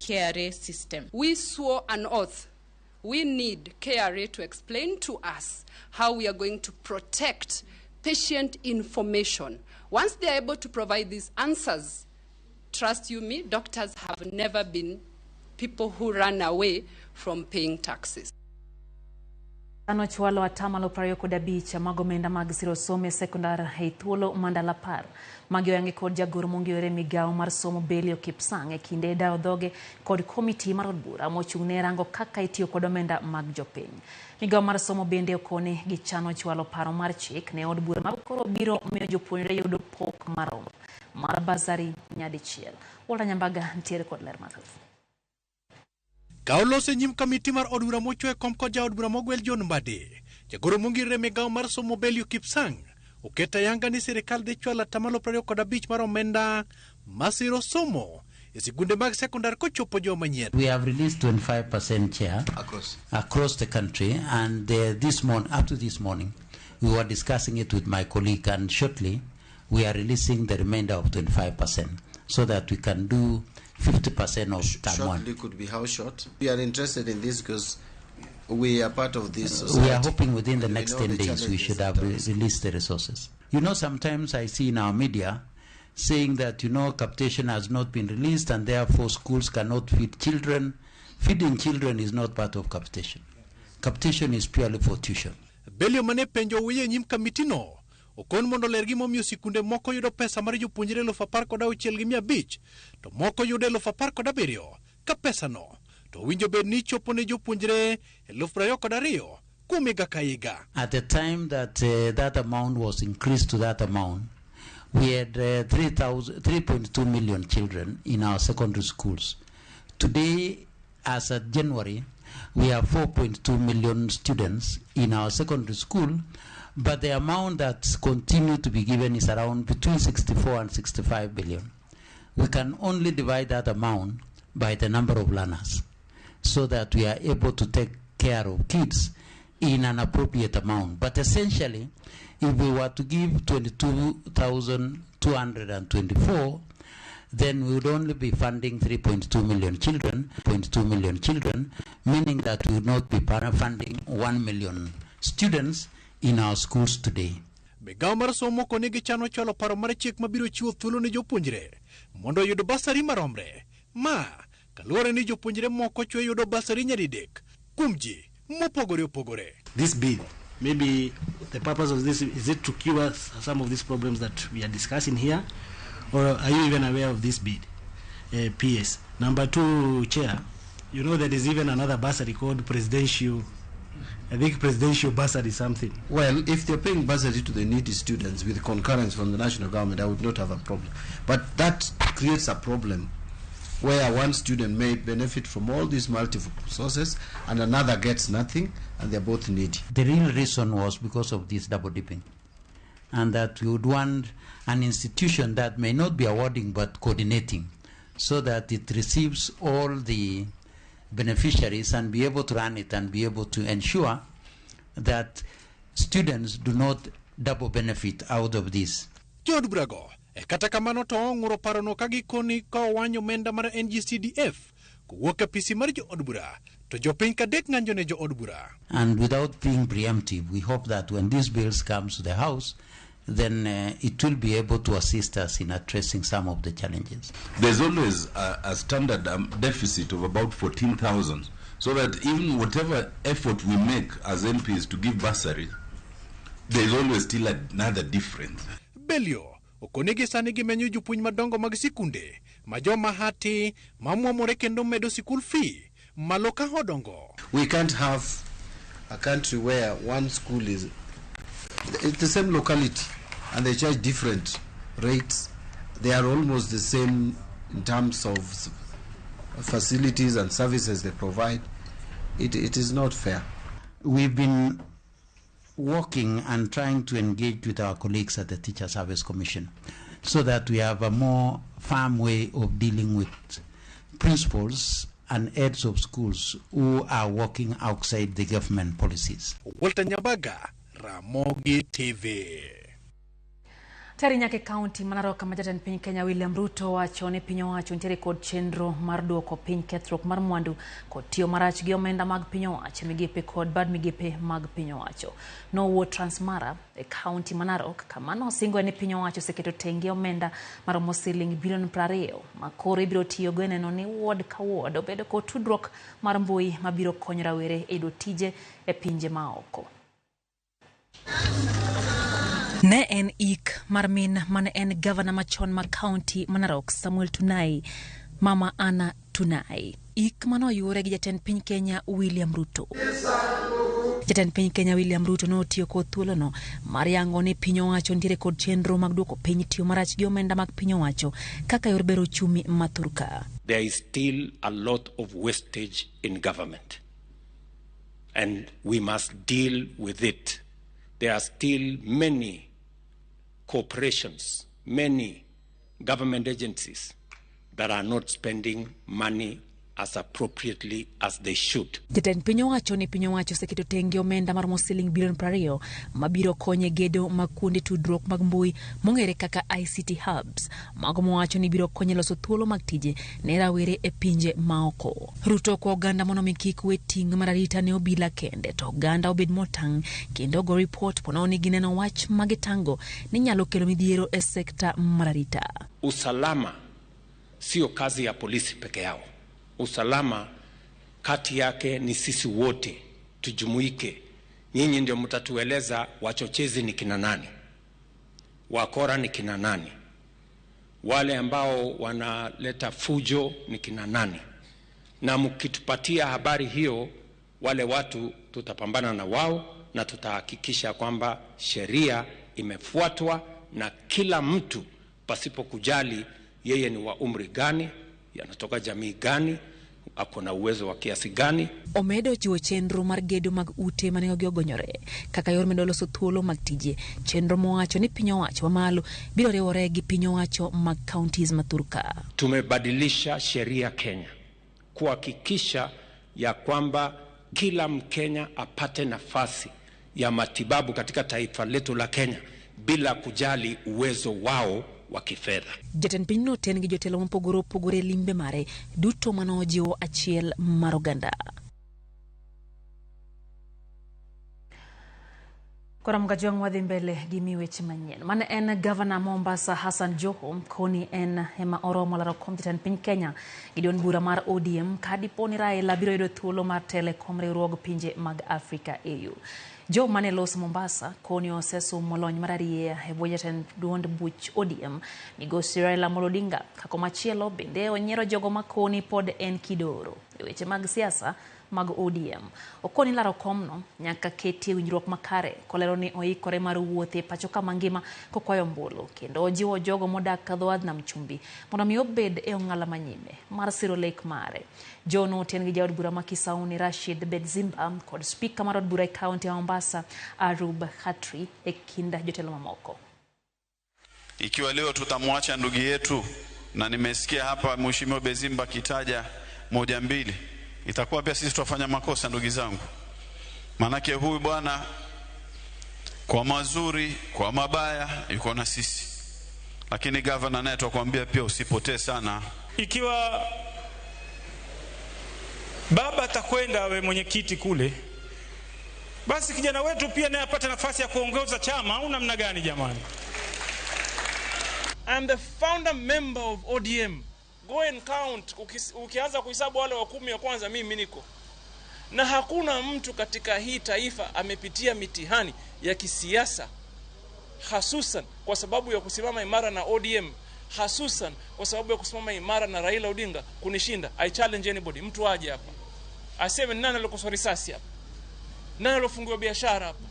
KRA system. We swore an oath. We need KRA to explain to us how we are going to protect patient information. Once they are able to provide these answers, trust you me, doctors have never been people who run away from paying taxes. Chwalo atamalo prayo koda bicha magomenda mag siro some sekondar heithuolo mandala par magyo yangi kod jagoro mongiore migao mar somo Belio Kipsang e kinde da odhoge kod komiti mar od bura mochung'ne rango kaka itiyo kod omenda mag jopiny. Migao mar somo bende okone gi chano chwalo paro mar chik ne od bura makoro biro miyo jopuonjre yudo pok marom mar basari nyadichiel. Wala Nyambaga ntiere kod ler mathoth. Kaolo se nyim kamiti mar od bura mochwe kom kod ja od bura mogwel John Mbadi. Jagoro mongirre migao mar somo Belio Kipsang oketa yanga ni sirikal dhi chwalo atamalo 25 mar omenda masiro somo e sikunde mag sekondar kochopo joma manyien. We have released 25% share across the country, and up to this morning we were discussing it with my colleague, and shortly we are releasing the remainder of 25% so that we can do 50% of that one. Shortly could be how short? We are interested in this because we are part of this society. We are hoping within the next 10 days we should have released the resources. You know, sometimes I see in our media saying that, capitation has not been released and therefore schools cannot feed children. Feeding children is not part of capitation. Capitation is purely for tuition. Belio mane penjo wiye nyim kamitino. Okon mondo lergi momiyo sikunde moko yudo pesa mar jopuonjre 16,500 to moko yudo 17,000 ka pesa no to winjo bed ni chopo ne jopuonjre 22,000 kuom higa ka higa. At the time that that amount was increased to that amount, we had 3.2 million children in our secondary schools. Today, as of January, we have 4.2 million students in our secondary school, but the amount that continues to be given is around between 64 and 65 billion. We can only divide that amount by the number of learners so that we are able to take care of kids in an appropriate amount. But essentially, if we were to give 22,224, then we would only be funding 3.2 million children, meaning that we would not be funding 1 million students in our schools today. Migao mar somo kone gi chano chwalo paro mar chik mabiro chiwo thuolo ne jopuonjre mondo yud basari maromre. Ma kaluwore ni jopuonjre moko chwe yudo basari nyadidek kuom ji mopogore opogore. This bill, maybe the purpose of this, is it to cure some of these problems that we are discussing here, or are you even aware of this bid? PS. Number 2, Chair, you know there is even another bursary called presidential, I think presidential bursary something. Well, if they're paying bursary to the needy students with concurrence from the national government, I would not have a problem. But that creates a problem where one student may benefit from all these multiple sources and another gets nothing, and they're both needy. The real reason was because of this double dipping, and that we would want an institution that may not be awarding but coordinating, so that it receives all the beneficiaries and be able to run it and be able to ensure that students do not double benefit out of this. Jod Brago, kata kamano to nguro parono kagikoni ka wanyo menda mar NGCDF kuwoka pisi mar jo odbura to jopiny kadek nganjo ne jo odbura. And without being preemptive, we hope that when these bills comes to the House, then it will be able to assist us in addressing some of the challenges. There's always a standard deficit of about 14,000, so that even whatever effort we make as MPs to give bursary, there's always still another difference. Belio, okonegi sani gimenyo jopuonj madongo mag sikunde, majoma hati, mamuamore kendo medo sikul fee, maloka hodongo. We can't have a country where one school is the same locality and they charge different rates. They are almost the same in terms of facilities and services they provide. It is not fair. We've been working and trying to engage with our colleagues at the Teacher Service Commission so that we have a more firm way of dealing with principals and heads of schools who are working outside the government policies. Walter Nyabaga, RamogiTV. Tari nyake county Manarok majatan piny Kenya William Ruto wacho ne piny owacho nitiere kod chenro mar duoko piny kethruok mar mwandu kod tiyo marach gi omenda mag piny owacho migepe kod bad migepe mag piny owacho. Nowuo Transmara e county Manarok kama nosingo ne piny owacho oseketo tenge omenda maromo siling bilion 20 ma koro ibiro tiyogo e neno ni ward ka ward obedo kod tudruok mar mbui mabiro konyo rawere e yudo tije e pinje maoko. Ne en ik mar min mane en gavana machon mar county Manarok Samuel Tunai, Mama Anna Tunai. Ik manoyure gi jatend piny Kenya William Ruto. Jatend piny Kenya William Ruto notiyo kod thuolono mar yango ni piny owacho nitiere kod chenro mag duoko piny tiyo marach gi omenda mag piny owacho kaka yor bero uchumi mathurka. There is still a lot of wastage in government, and we must deal with it. There are still many corporations, many government agencies that are not spending money as appropriately as they should. Jatend piny owacho ni piny owacho oseketo tenge omenda maromo siling bilion 20 mabiro konye gedo mag kuonde tudruok mag mbui mong'ere kaka ICT hubs. Mago mowacho ni biro konye loso thuolo mag tije ne rawere e pinje maoko. Ruto kwa oganda mondo mi kik we ting' mar arita ne obila kende to oganda obed motang' kendo go report pono ni gineno wach magitango ni nyalo kelo midhiero e sekta mar arita. Usalama sio kazi ya polisi peke yao. Usalama kati yake ni sisi wote tujumuike. Nyinyi ndio mtatueleza wachochezi ni kina nani, wakora ni kina nani, wale ambao wanaleta fujo ni kina nani, na mkitupatia habari hiyo, wale watu tutapambana na wao na tutahakikisha kwamba sheria imefuatwa na kila mtu pasipo kujali yeye ni wa umri gani, yanatoka jamii gani, akona uwezo wa kiasi gani. Omedo chiwo chenro mar gedo mag ute mane ogonyore kaka yor medo loso thuolo mag tije. Chenro mowacho ni piny owacho mamalo biro riwore gi piny owacho mag counties mathurka. Tumebadilisha sheria Kenya kuhakikisha ya kwamba kila Mkenya apate nafasi ya matibabu katika taifa letu la Kenya bila kujali uwezo wao wa kifedha. Jatend piny no ten gi jotelo mopogore limbe mare duto manojiwo achiel mar oganda. Koram gajong wadhi mbele gi weche manyien. Mane en gavana Mombasa Hassan Joho koni en ema oromo laro kom jatend piny Kenya gideon bura mar ODM kadi poni Raila biro yudo thuolo mar telekom riwruog pinje mag Afrika EU. Jo mane los Mombasa koni oseso molony mararie e bwo jatend duond buch ODM migosi Raila Odinga kako machielo bende onyiero jogo makoni pod en kidoro e weche mag siasa mag ODM. Okoni laro komno nyaka ketie winjruok makare kolero ni oikore mar wuothe pacho kama ngima kokwayo mbulu kendo ojiwo jogo modak kadhoad na mchumbi mondo mi obed e ong'ala manyime mar siro lek mare. Jono ten gi jaod bura makisauni Rashid Bedzimba kod speaker mar od bura e county ya Mombasa Arub Khatri e kinda jotelo mamoko. Ikiwa leo tutamwacha ndugu yetu, na nimesikia hapa Mheshimiwa Bedzimba kitaja moja mbili, itakuwa pia sisi tutafanya makosa ndugu zangu. Manake huyu bwana kwa mazuri, kwa mabaya yuko na sisi. Lakini governor naye tukwambia pia usipotee sana. Ikiwa baba atakwenda we mwenyekiti kule, basi kijana wetu pia naye apate nafasi ya kuongoza chama au namna gani jamani? I'm the founder member of ODM. Go and count. Ukianza kuhesabu wale wa 10 wa kwanza mimi niko. Na hakuna mtu katika hii taifa amepitia mitihani ya kisiasa hasusan kwa sababu ya kusimama imara na ODM, hasusan kwa sababu ya kusimama imara na Raila Odinga kunishinda. I challenge anybody, mtu aje hapa aseme nani aliyokoswa risasi hapa, nani aliyofungiwa biashara hapa,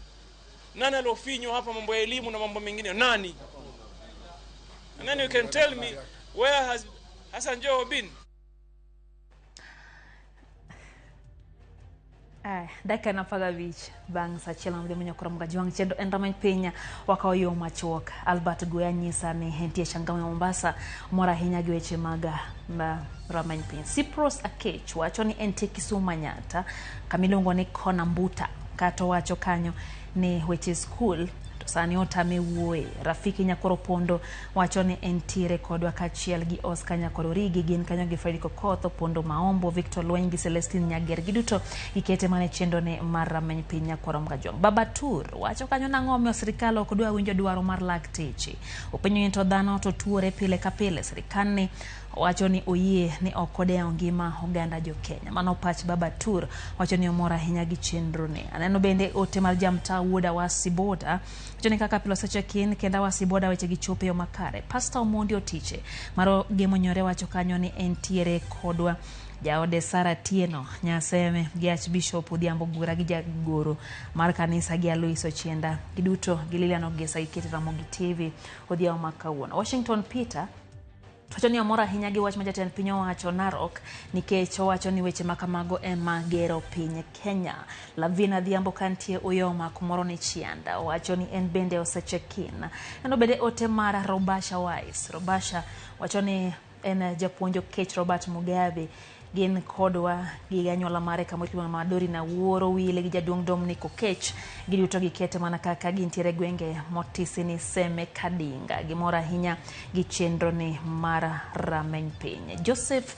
nani aliyofinywa hapa mambo ya elimu na mambo mengine, nani? And then you can tell me where has Hassan Joho been? Daka na paga beach bang sa chela mde mwenye koram gajwang chendo endamany pinya wakaw yo machuok Albert Goyanyisa ni hentie shangama Mombasa mora hinya gi weche maga ramany piny. Cyprus Akech wacho ni entie Kisumu Manyata kamilongo ni Kona Mbuta kato wacho kanyo ni weche school to sani otame wuoye. Rafiki Nyakoro Opondo wacho ni entiere kodwa kachiel gi Oscar Nyakoro Rigi gin kanyo gi Fredrick Okoth, Opondo Maombo, Victor Lweny gi Celestine Nyager giduto ikete mane chendo ne mar rameny piny Nyakoro Mgajong. Baba Tur wacho kanyo nang'o omiyo sirikal ok dwa winjo dwaro mar lakteche. Openjo ni to dhano to tuore pile ka pile, sirikal ni wacho ni oyie ni okodewo ngima oganda jo Kenya. Mano pach Baba Tur wacho ni omor ahinya gi chenro ne. Aneno bende ote mar jamta wuoda wa Siboda wacho ni kaka pilo seche kin kenda wa Siboda weche gi chope yo makare. Pastor Omondi Otiche maro gemonyore wacho kanyo ni entiere kodwa jaode Sara Tieno Nyaseme gi Archbishop Odhiambo Bura gi jagoro mar kanisa gi Alois Ochienda giduto gi Lilian Ogesa ikete RamogiTV odhiambo makawuono. Washington Peter wacho ni omor ahinya gi wach ma jatend piny owacho Narok nikech owacho ni weche makamago ema gero piny Kenya. Lavina Adhiambo kantie oyoma kumoro ni Chianda wacho ni en bende osechekin. Eno bende ote mar Robasha Wise. Robasha wacho ni en japuonjo Kech Robert Mugabe gin kodwa gi anyuola mare kamoro Madori na wuoro wile gi jaduong' Dominic Okech giduto gikete mana kaka gintiere gwenge motisi ni Seme Kadinga gimoro ahinya gi chenro ni mar rameny piny. Joseph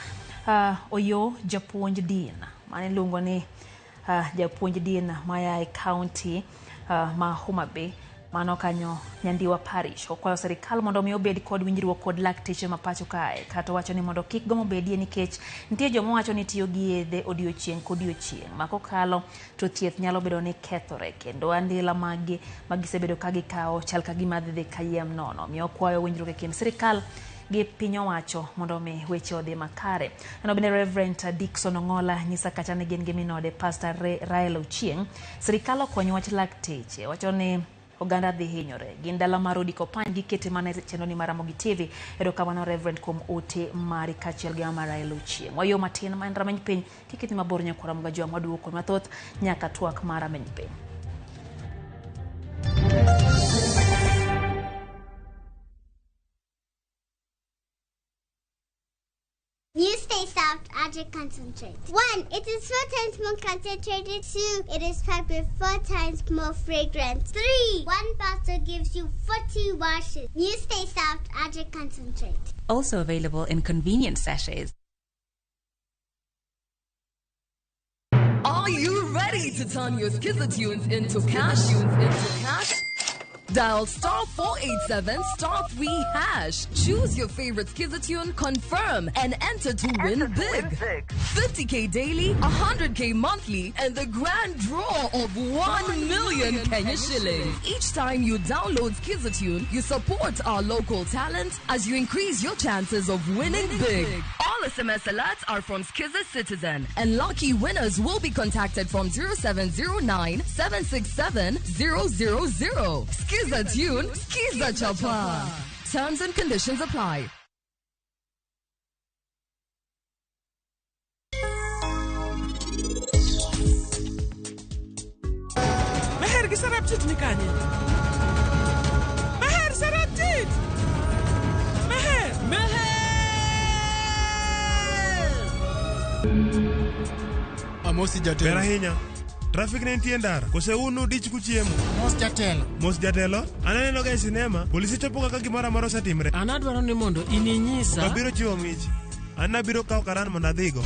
Oyo japuonj din mane luongo ni japuonj din maya e county ma Homa Bay mano kanyo Nyandiwa Parish okwayo sirikal mondo mi obed kod winjruok kod lakteche mapacho kae kata wacho ni mondo kik gomo bedie nikech nitie jomo wacho ni tiyo gi yedhe odiochieng' kodiochieng' mako kalo to thieth nyalo bedo ni kethore kendo andila magisebedo ka gikawo chal ka gima dhi kayiem nono. Mi okwayo winjruok e kind sirikal gi piny owacho mondo mi weche odhi makare. Eno bende Reverend Dickson Ongola nyisa kacha ni gin gi minode Pastor Rael Ochieng sirikal okonyo wach lakteche wacho ni oganda dhi hinyore gin dala mar Odiko Pany gikete mana chendo ni RamogiTV erokamano Reverend kuom ote mari kachiel gi Rael Ochieng. Wayo matin ma en rameny piny kiketi mabor Nyakoro Mgajong maduoko mathoth nyaka twak mar rameny piny. You stay soft, Adric concentrate. 1. It is 4 times more concentrated. 2. It is packed with 4 times more fragrance. 3. 1 bottle gives you 40 washes. You stay soft, Adric concentrate. Also available in convenient sachets. Are you ready to turn your Skizzer into cash? Dial star 487 star 3 hash. Choose your favorite Skizzer, confirm, and enter to win big. 50k daily, 100k monthly, and the grand draw of 1 million Kenya shillings. Each time you download Skizzer, you support our local talent as you increase your chances of winning big. All SMS alerts are from Skizzer Citizen, and lucky winners will be contacted from 0709 767 000. Skizzer Tune, Skizzer Chapa. Terms and conditions apply. Meher ki sarapchit ni kanye. Meher sarapchit. Meher. Amosi jatelo. Bera hinya. Traffic ne nitie ndara kose unu dich kuchiemo. Mos jatelo aneno ga e sinema polisi chopo kaka gimoro amora osetimre. An adwaro ni mondo ininyisa abiro chiwo mich. An abiro kawo karan mondo adhigo.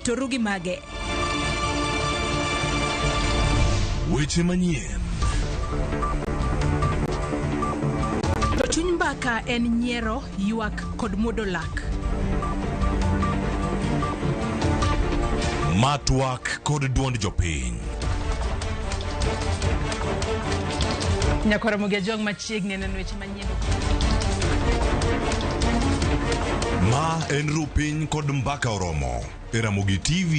Torugi mage. Weche manyien. Chuny mbaka en nyiero, ywak kod muodo lak. Matwak kod duond jopiny. Nyakoro Mgajong machiegni neno weche manyien. Ma en rupiny kod mbaka oromo. RamogiTV.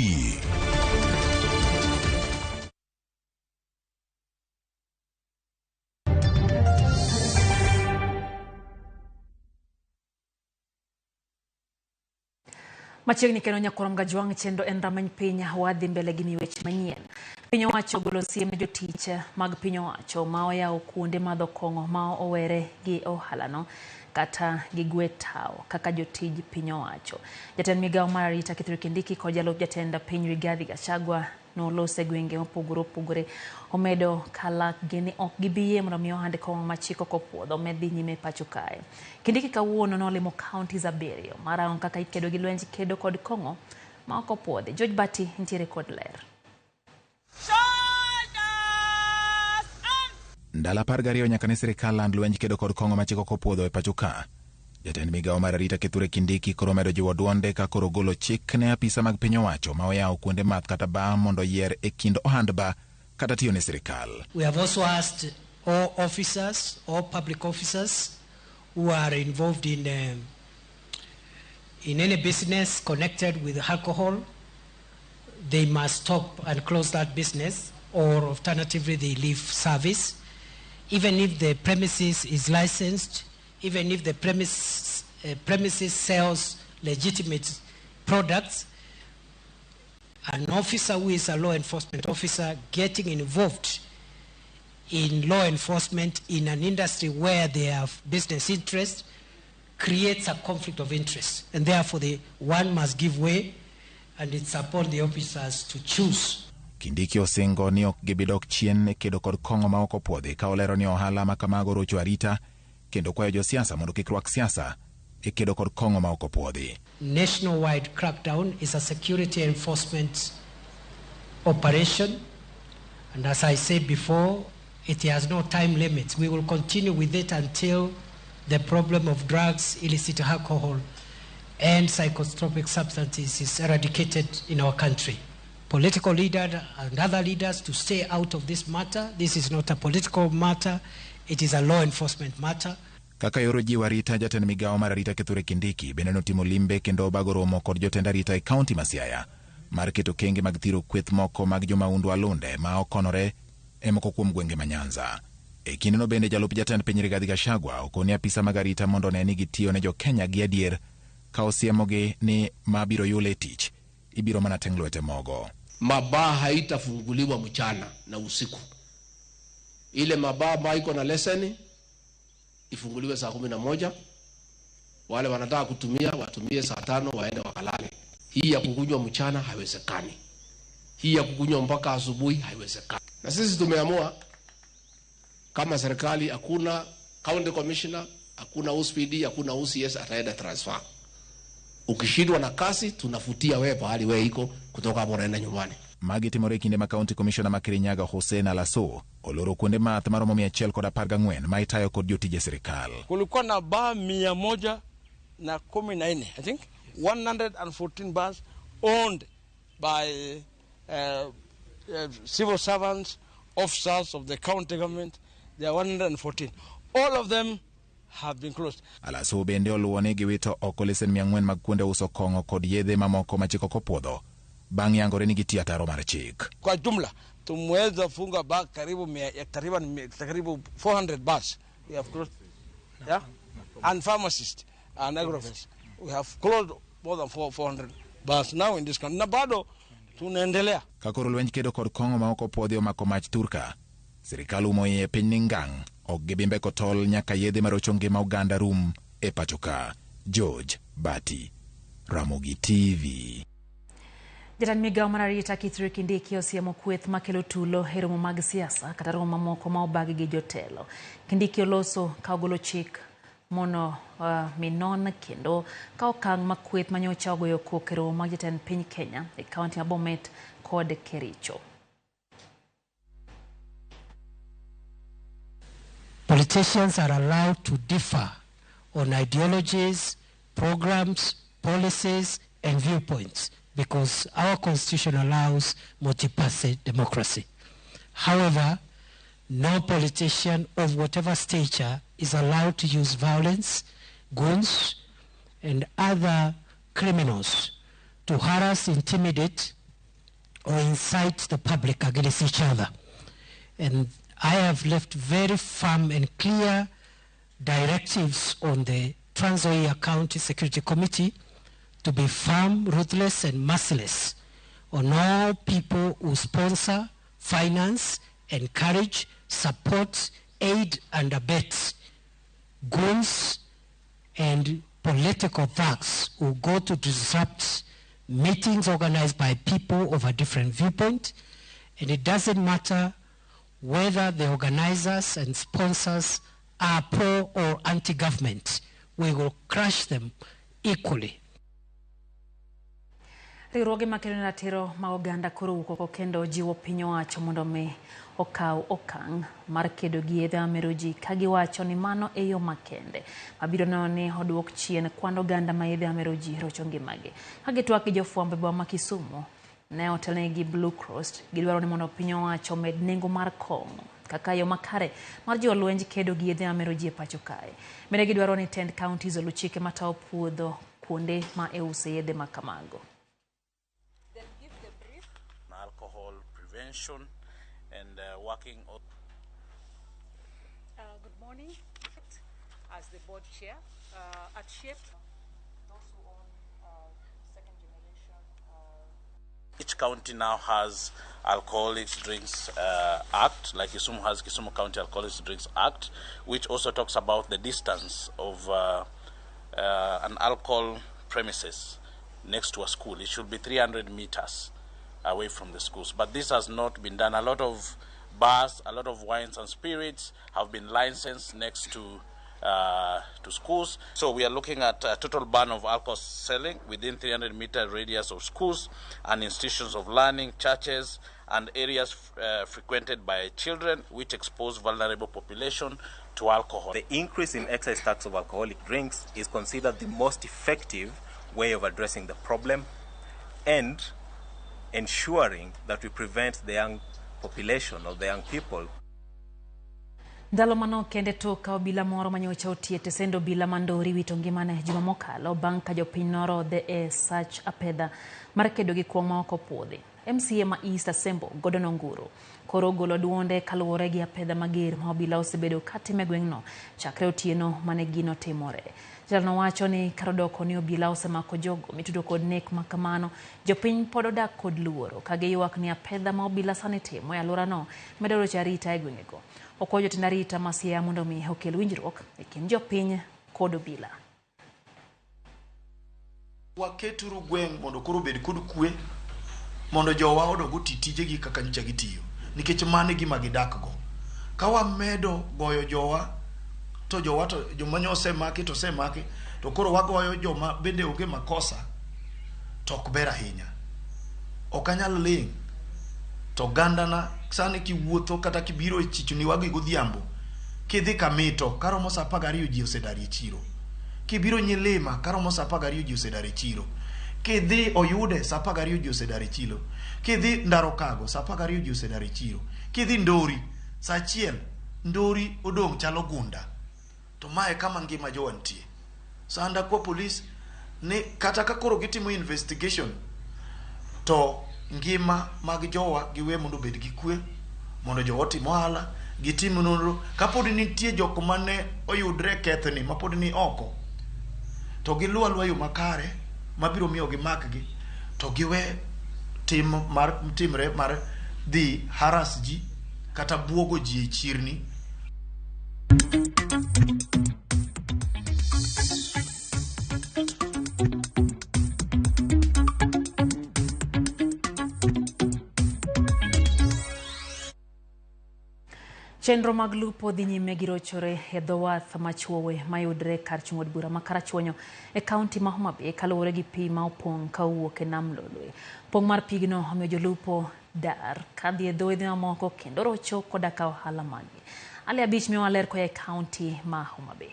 Machiegni kendo nyakorom gajwang' chendo en rameny piny wadhi mbele gi weche manyien. Piny owacho ogolo siem ne jotich mag piny owacho ma oyawo kuonde madho kong'o ma owere gi ohalano kata gi gwe tao kaka jotij piny owacho. Jatend migawo mar arita Kithure Kindiki kod jalup jatend piny Rigathi Gachagua nolose gwenge mopogore omedo kalak gini ok gibiyie mondo mi ohande kong'o ma chik ok opuodho medhi nyime pacho kae. Kindiki kawuono nolimo kaunti abiriyo marang kaka ikedo gi lwenj kedo kod kong'o ma ok opuodhi. George Bati ntiere kod ler. Ndala 12 nyaka ne sirikal land lwenj kedo kod kong'o ma chik ok opuodho e pacho ka. Jatend migawo mar arita Kithure Kindiki koro medo jiwo duonde ka koro golo chik ne apisa mag piny owacho ma oyawo kuonde math kata bar mondo yier e kind ohand bar kata tiyo ne sirikal. We have also asked all officers, all public officers who are involved in any business connected with alcohol, they must stop and close that business, or alternatively they leave service. Even if the premises is licensed, even if the premises sells legitimate products, an officer who is a law enforcement officer getting involved in law enforcement in an industry where they have business interests creates a conflict of interest, and therefore the one must give way, and it's upon the officers to choose. Kindiki osingo ni ok gibidok chien e kedo kod kong'o ma ok opuodhi ka olero ni ohala ma kamago rocho arita kendo kwayo josiasa mondo kik rwak siasa e kedo kod kong'o ma ok opuodhi. Nationwide crackdown is a security enforcement operation, and as I said before, it has no time limits. We will continue with it until the problem of drugs, illicit alcohol, and psychotropic substances is eradicated in our country. Political leaders and other leaders to stay out of this matter. This is not a political matter, it is a law enforcement matter. Kaka yoro jiwa arita, jatend migawo mar arita Kithure Kindiki bende notimo limbe kendo bago romo kod jotend arita e kaunti ma Siaya mar keto kenge mag thiro kweth moko mag jomaundu alunde ma okonore e moko kuom gwenge ma Nyanza. E kindeno bende jalup jatend piny Rigathi Gachagua okoni apisa mag arita mondo ne ni gitiyo ne jo-Kenya gi adier ka osiemogi ni mabiro yule tich ibiro mana teng' lwete mogo. Mabaa haitafunguliwa mchana na usiku. Ile mabaa ambayo iko na leseni ifunguliwe saa 11. Wale wanataka kutumia watumie saa 5 waende wakalale. Hii ya kukunywa mchana haiwezekani. Hii ya kukunywa mpaka asubuhi haiwezekani. Na sisi tumeamua kama serikali, hakuna county commissioner, hakuna OCPD, hakuna OCS ataenda transfer. Ukishindwa na kasi tunafutia wewe pahali wewe iko kutoka hapo unaenda nyumbani. Magi timore kinde ma county commissioner ma Kirinyaga Hussein Alaso oloro kuonde math maromo 114 ma itayo kod jotije sirikal. Kulikuwa na bar 114, I think 114 bars owned by civil servants, officers of the county government. There are 114. All of them have been closed. Alaso bende oluwone gi wito oko lesen 400 mag kuonde uso kong'o kod yedhe mamoko ma chik ok opuodho bang' yangore ni gitia taro mar chik. Kwa jumla tumeweza funga bar karibu 400 bars. We have closed, yeah, and pharmacists and agrovests. We have closed more than 400 bars now in this country. Na bado tunaendelea. Kakoro lwenj kedo kod kong'o ma ok opuodhi omako mach Turka. Sirikal umo e piny Ningang ok gibimbe kotol nyaka yedhe marocho ngima oganda rum e pacho ka. George Bati, RamogiTV. Jatend migawo mar arita Kithure Kindiki osiemo kweth makelo tulo e romo mag siasa kata romo mamoko ma obagi gi jotelo. Kindiki oloso ka ogolo chik mono minon kendo ka okang' ma kweth manyocha ogoyo koko e romo mag jatend piny Kenya e kaunti ma Bomet kod Kericho. Politicians are allowed to differ on ideologies, programs, policies, and viewpoints because our constitution allows multi-party democracy. However, no politician of whatever stature is allowed to use violence, goons, and other criminals to harass, intimidate, or incite the public against each other. And I have left very firm and clear directives on the Trans Nzoia County Security Committee to be firm, ruthless, and merciless on all people who sponsor, finance, encourage, support, aid, and abet goons and political thugs who go to disrupt meetings organized by people of a different viewpoint. And it doesn't matter whether the organizers and sponsors are pro or anti-government. We will crush them equally. Riwruoge makelo ratiro ma oganda koro wuok kendo jiwo piny owacho mondo mi okaw okang' mar kedo gi yedhe mamero ji ka giwacho ni mano e yo makende mabiro neno ni oduok chien kwan oganda ma yedhe mamero ji rocho ngimagi. Ka gitwak gi jofwambo e boma ma Kisumu ne otelnegi Blue Cross gidwaro ni mondo piny owacho med nengo mar kong'o kaka yo makare mar jiwo lwenj kedo gi yedhe mamero ji e pacho kae. Bende gidwaro ni tend counties oluw chike matayo puodho kuonde ma iuse yedhe ma kamago. Alcohol prevention and working on. Good morning. As the board chair at SHAPE, those who own second generation. Each county now has Alcoholic Drinks Act, like Kisumu has Kisumu County Alcoholic Drinks Act, which also talks about the distance of an alcohol premises next to a school. It should be 300 meters away from the schools, but this has not been done. A lot of bars, a lot of wines and spirits have been licensed next to schools. So we are looking at a total ban of alcohol selling within 300-meter radius of schools and institutions of learning, churches, and areas frequented by children, which expose vulnerable population to alcohol. The increase in excise tax of alcoholic drinks is considered the most effective way of addressing the problem and ensuring that we prevent the young population or the young people. Ndalo mano kende toka obila moro manyocha otiete sendo obila mandori wito ngimane juma mokalo bang' ka jopiny norodhe e sach apedha mar kedo gi kuong' ma oko puodhi. MCA ma East Asembo Gordon Onguro koro golo duonde kaluwore gi apedha mager ma obila osebedo katime gweng'no chakre otieno mane gino timore. Jalno wacho ni karodoko ni obila osemako jogo mitudo kod nek makamano jopiny pod odak kod luoro ka giywak ni apedha ma obila sani timo e alworano medo rocho arita e gwengego. Okwayo jotend arita ma Siaya mondo mi okel winjruok e kind jopiny kod obila. Waketuru gweng' mondo koro bed kod kwe mondo jowa odogo tijegi kaka nyicha gitiyo nikech mane gima gidakgo. Ka wamedo goyo jowa to joma osemaki to osemaki to koro wagoyo joma bende onge makosa to ok ber ahinya. Ok anyal ling to gandana sani kiwuotho kata kibiro e chichuni wagi godhiambo kidhi kamito karomo sa 12 ji osedar e chiro. Kibiro Nyilima karomo sa 12 ji osedar e chiro. Kidhi Oyude sa 12 ji osedar e chiro. Kidhi Ndarokago sa 12 ji osedar e chiro. Kidhi Ndori sa 1 Ndori odong' chalo gunda. To mae kama ngima jowa nitie. Sanda kwa police ni kata ka koro gitimo investigation to ngima mag jowa giwe mondo bed gi kwe mondo jowa tim ohala gitim nonro kapod nitie jok mane oyudre kethni mapod ni oko to giluwa luwa yo makare mabiro miyo gi makgi to giwe timre mar dhi haras ji kata buogo ji e chirni. Chenro mag lupo dhi nyime gi rochore e dho wath machuowe mayudre kar chung'od bura ma Karachuonyo e kaunti ma Homa Bay kaluwore gi pi ma opong' ka owuok e nam Lolwe. Pong' mar pigno omiyo jolupo dar kadhi e dho wedhe mamoko kendo rocho koda ka ohala magi. Ali Abich miyowa ler koya e kaunti ma Homa Bay.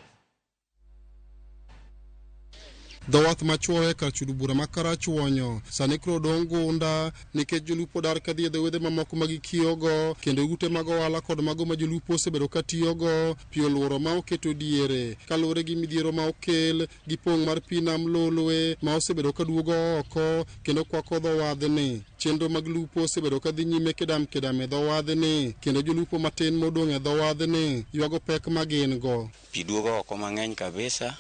Dho wath machuowe kar chung'od bura ma Karachuonyo sani koro dong' gunda nikech jolupo dar kadhi e dho wedhe mamoko ma gitiyogo kendo ute mag ohala kod mago ma jolupo osebedo ka tiyogo pi oluoro ma oketo diere kaluwore gi midhiero ma okel gi pong' mar pi nam Lolwe ma osebedo ka duogo oko kendo kwako dho wadhni. Chenro mag lupo osebedo ka dhi nyime kedam e dho wadhni kendo jolupo matin modong' e dho wadhni ywago pek ma gin go. Pi duogo oko mang'eny kabisa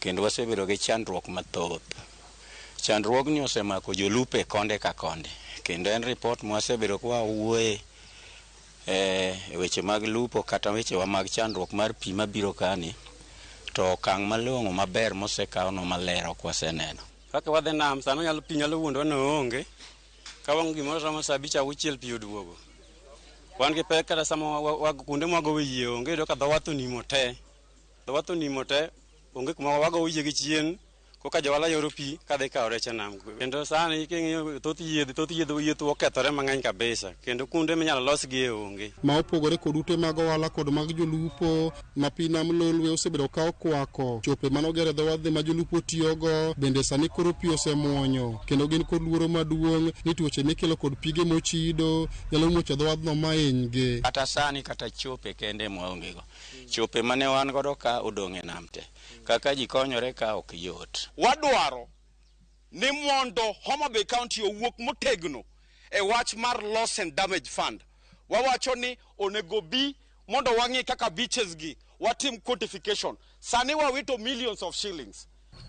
kendo wasebedo gi chandruok mathoth. Chandruogni osemako jolupe konde ka konde. Kendo en report mwasebedo kwa wuoye weche mag lupo kata weche wa mag chandruok mar pi mabiro kani. To okang' malong'o maber mosekaw no malero kwa seneno. Kaka wadhe nam sano nyalo pi nyalo wuondwa no onge. Ka wang' gimoro romo saa 5 auchiel pi oduogo. Wan gi pek kata sama kuonde mwago yie onge do ka dho wath onimo te. Dho wath onimo te onge kuma wago yie gi chien koka jawala yoro pi kadhi kawo rech e nam. Kendo sani king'iyo thoth yie okethore mang'eny kabisa. Kendo kuonde minyalo losgi onge. Ma opogore kod ute mag ohala kod mag jolupo ma pi nam lolwe osebedo ka okwako chope manogere dho wadhi ma jolupo tiyogo bende sani koro pi osemuonyo kendo gin kod luoro maduong' ni tuoche mikelo kod pige mochido nyalo muocho dho wadhno ma hinygi. Kata sani kata chope kende mwaonge go. Chope mane wan godo ka odong' e nam te. Kaka ji konyore ka ok yot. Wadwaro ni mondo Homa Bay County owuok motegno e wach mar loss and damage fund. Wawacho ni onego bi mondo wang'i kaka beaches gi watim quantification. Sani wawito millions of shillings.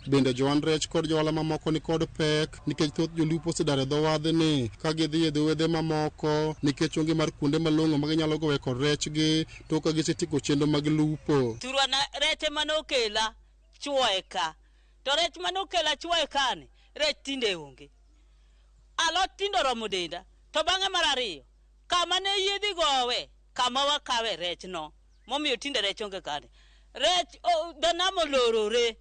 Bende joan rech kod johala mamoko ni kod pek nikech thoth jolupo osedare dho wadhni ka gidhi e dho wedhe mamoko nikech onge mar kuonde malong'o ma ginyalo gowe kod rechgi to ka gisetieko chenro mag lupo. Turwana rech manokela chwoe ka. To rech manokela chwoe kani rech tinde onge. Alot tindo romo denda. To bang'e mar ariyo kama ne yiedhi gowe kama wakawe rech no momiyo tinde rech onge kani. Rech dho nam olorore.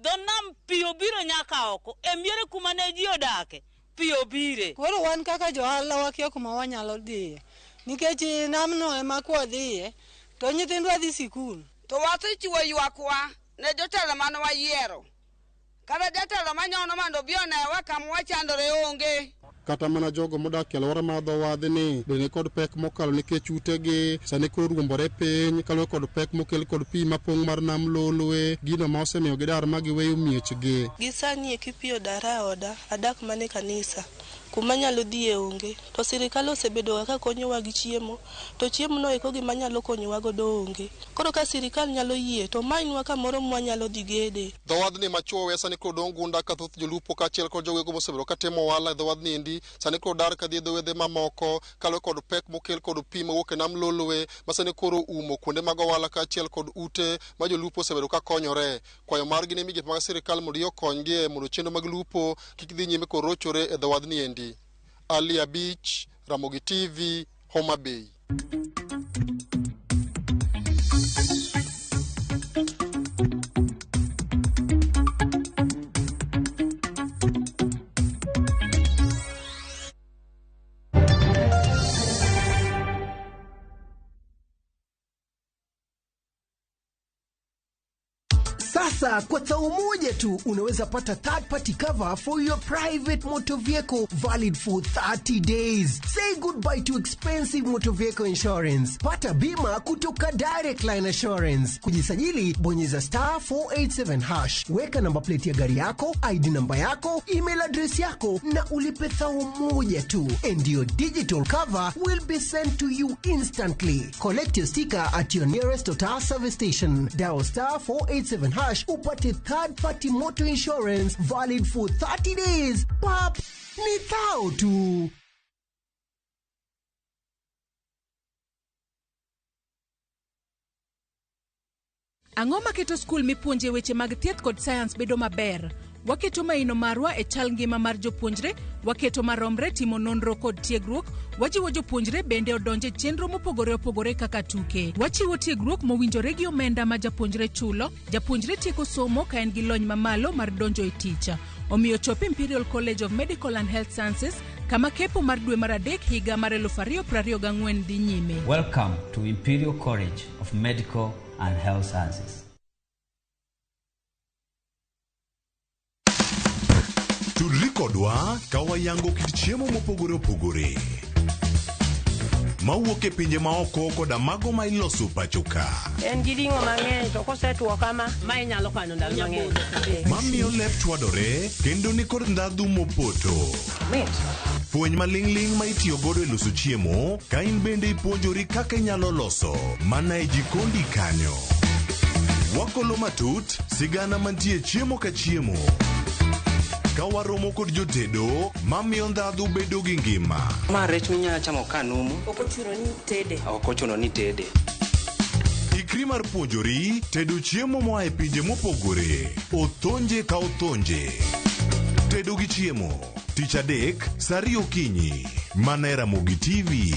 Dho nam pi obiro nyaka oko. E miere kuma ne ji odake pi obire. Koro wan kaka johala wakia kuma wanyalo dhiye. Nikech namno ema kwadhiye to nyithindwa dhi sikul. To wasechiwo ywakwa ne jotelo mane wayiero. Kata jatelo manyono mondo bi onewa kama wachandore onge. Kata mana jogo modak e alwora mar dho wadhni bende kod pek mokalo nikech utegi sani koro ruombore piny kaluwore kod pek mokel kod pi mapong' mar nam lolwe gino ma osemiyo gidar ma giweyo miechgi. Gisani pi odara oda adak mane kanisa kuma nyalo dhiye onge to sirikal osebedo ka konyowa gi chiemo to chiemo no eko gima nyalo konyowa godo onge. Koro ka sirikal nyalo yie to manywa kamoro mwanyalo dhi gede. Dho wadhni machuowe sani koro dong' gunda ka thoth jolupo kaachiel kod jowego mosebedo ka timo ohala e dho wadhni endi sani koro dar ka dhi e dho wedhe mamoko kaluwore kod pek mokel kod pi mawuok e nam lolwe ma sani koro umo kuonde mag ohala kaachiel kod ute ma jolupo osebedo ka konyore. Kwayo margi ne migepe mag sirikal mondo okonygi mondo chenro mag lupo kik dhi nyime kod rochore e dho wadhni endi. Ali Abich, RamogiTV, Homa Bay. Sasa kwa thao moja tu unaweza pata third party cover for your private motor vehicle valid for 30 days. Say goodbye to expensive motor vehicle insurance. Pata bima kutoka Direct Line Assurance. Kujisajili bonyeza *487#. Weka namba plate ya gari yako, ID namba yako, email address yako na ulipe thao moja tu. And your digital cover will be sent to you instantly. Collect your sticker at your nearest Total service station. Dial *487# upate third party motor insurance valid for 30 days. Pap, ni thao tu. Ang'o maketo skul mipuonje weche mag thieth kod science bedo maber? Waketo maino marwa e chal ngima mar jopuonjre, waketo maromre timo nonro kod tiegruok, wajiwo jopuonjre bende odonje chenro mopogore opogore kaka tuke. Wachiwo tiegruok mowinjore gi omenda ma japuonjre chulo, japuonjre tieko somo ka en gi lony mamalo mar donjo e ticha. Omiyo chop Imperial College of Medical and Health Sciences kama kepo mar dwe mar adek higa mar 2024 dhi nyime. Welcome to Imperial College of Medical and Health Sciences. Tudri kodwa ka wayango kit chiemo mopogore opogore mawuok e pinje maoko koda mago ma iloso pacho ka. En gi ring'o mang'eny to kosetuo kama ma inyalo kano ndalo mang'eny. Mamiyo lep chwadore kendo ni kod ndhadhu mopoto. Puonj maling'ling ma itiyo godo e loso chiemo ka in bende ipuonjori kaka inyalo loso mana e jikondi kanyo. Wakolo matut sigana mantie chiemo ka chiemo. ka waromo kod jotedo mamiyo ndhadhu bedo gi ngima. Ma rech minyalo chamo ka numu. Ok ochuno ni tede. Ok ochuno ni tede. Ikri mar puonjori tedo chiemo moa e pinje mopogore. Othonje ka othonje. Tedo gi chiemo. Tich adek, saa 2 okinyi. Mana e RamogiTV.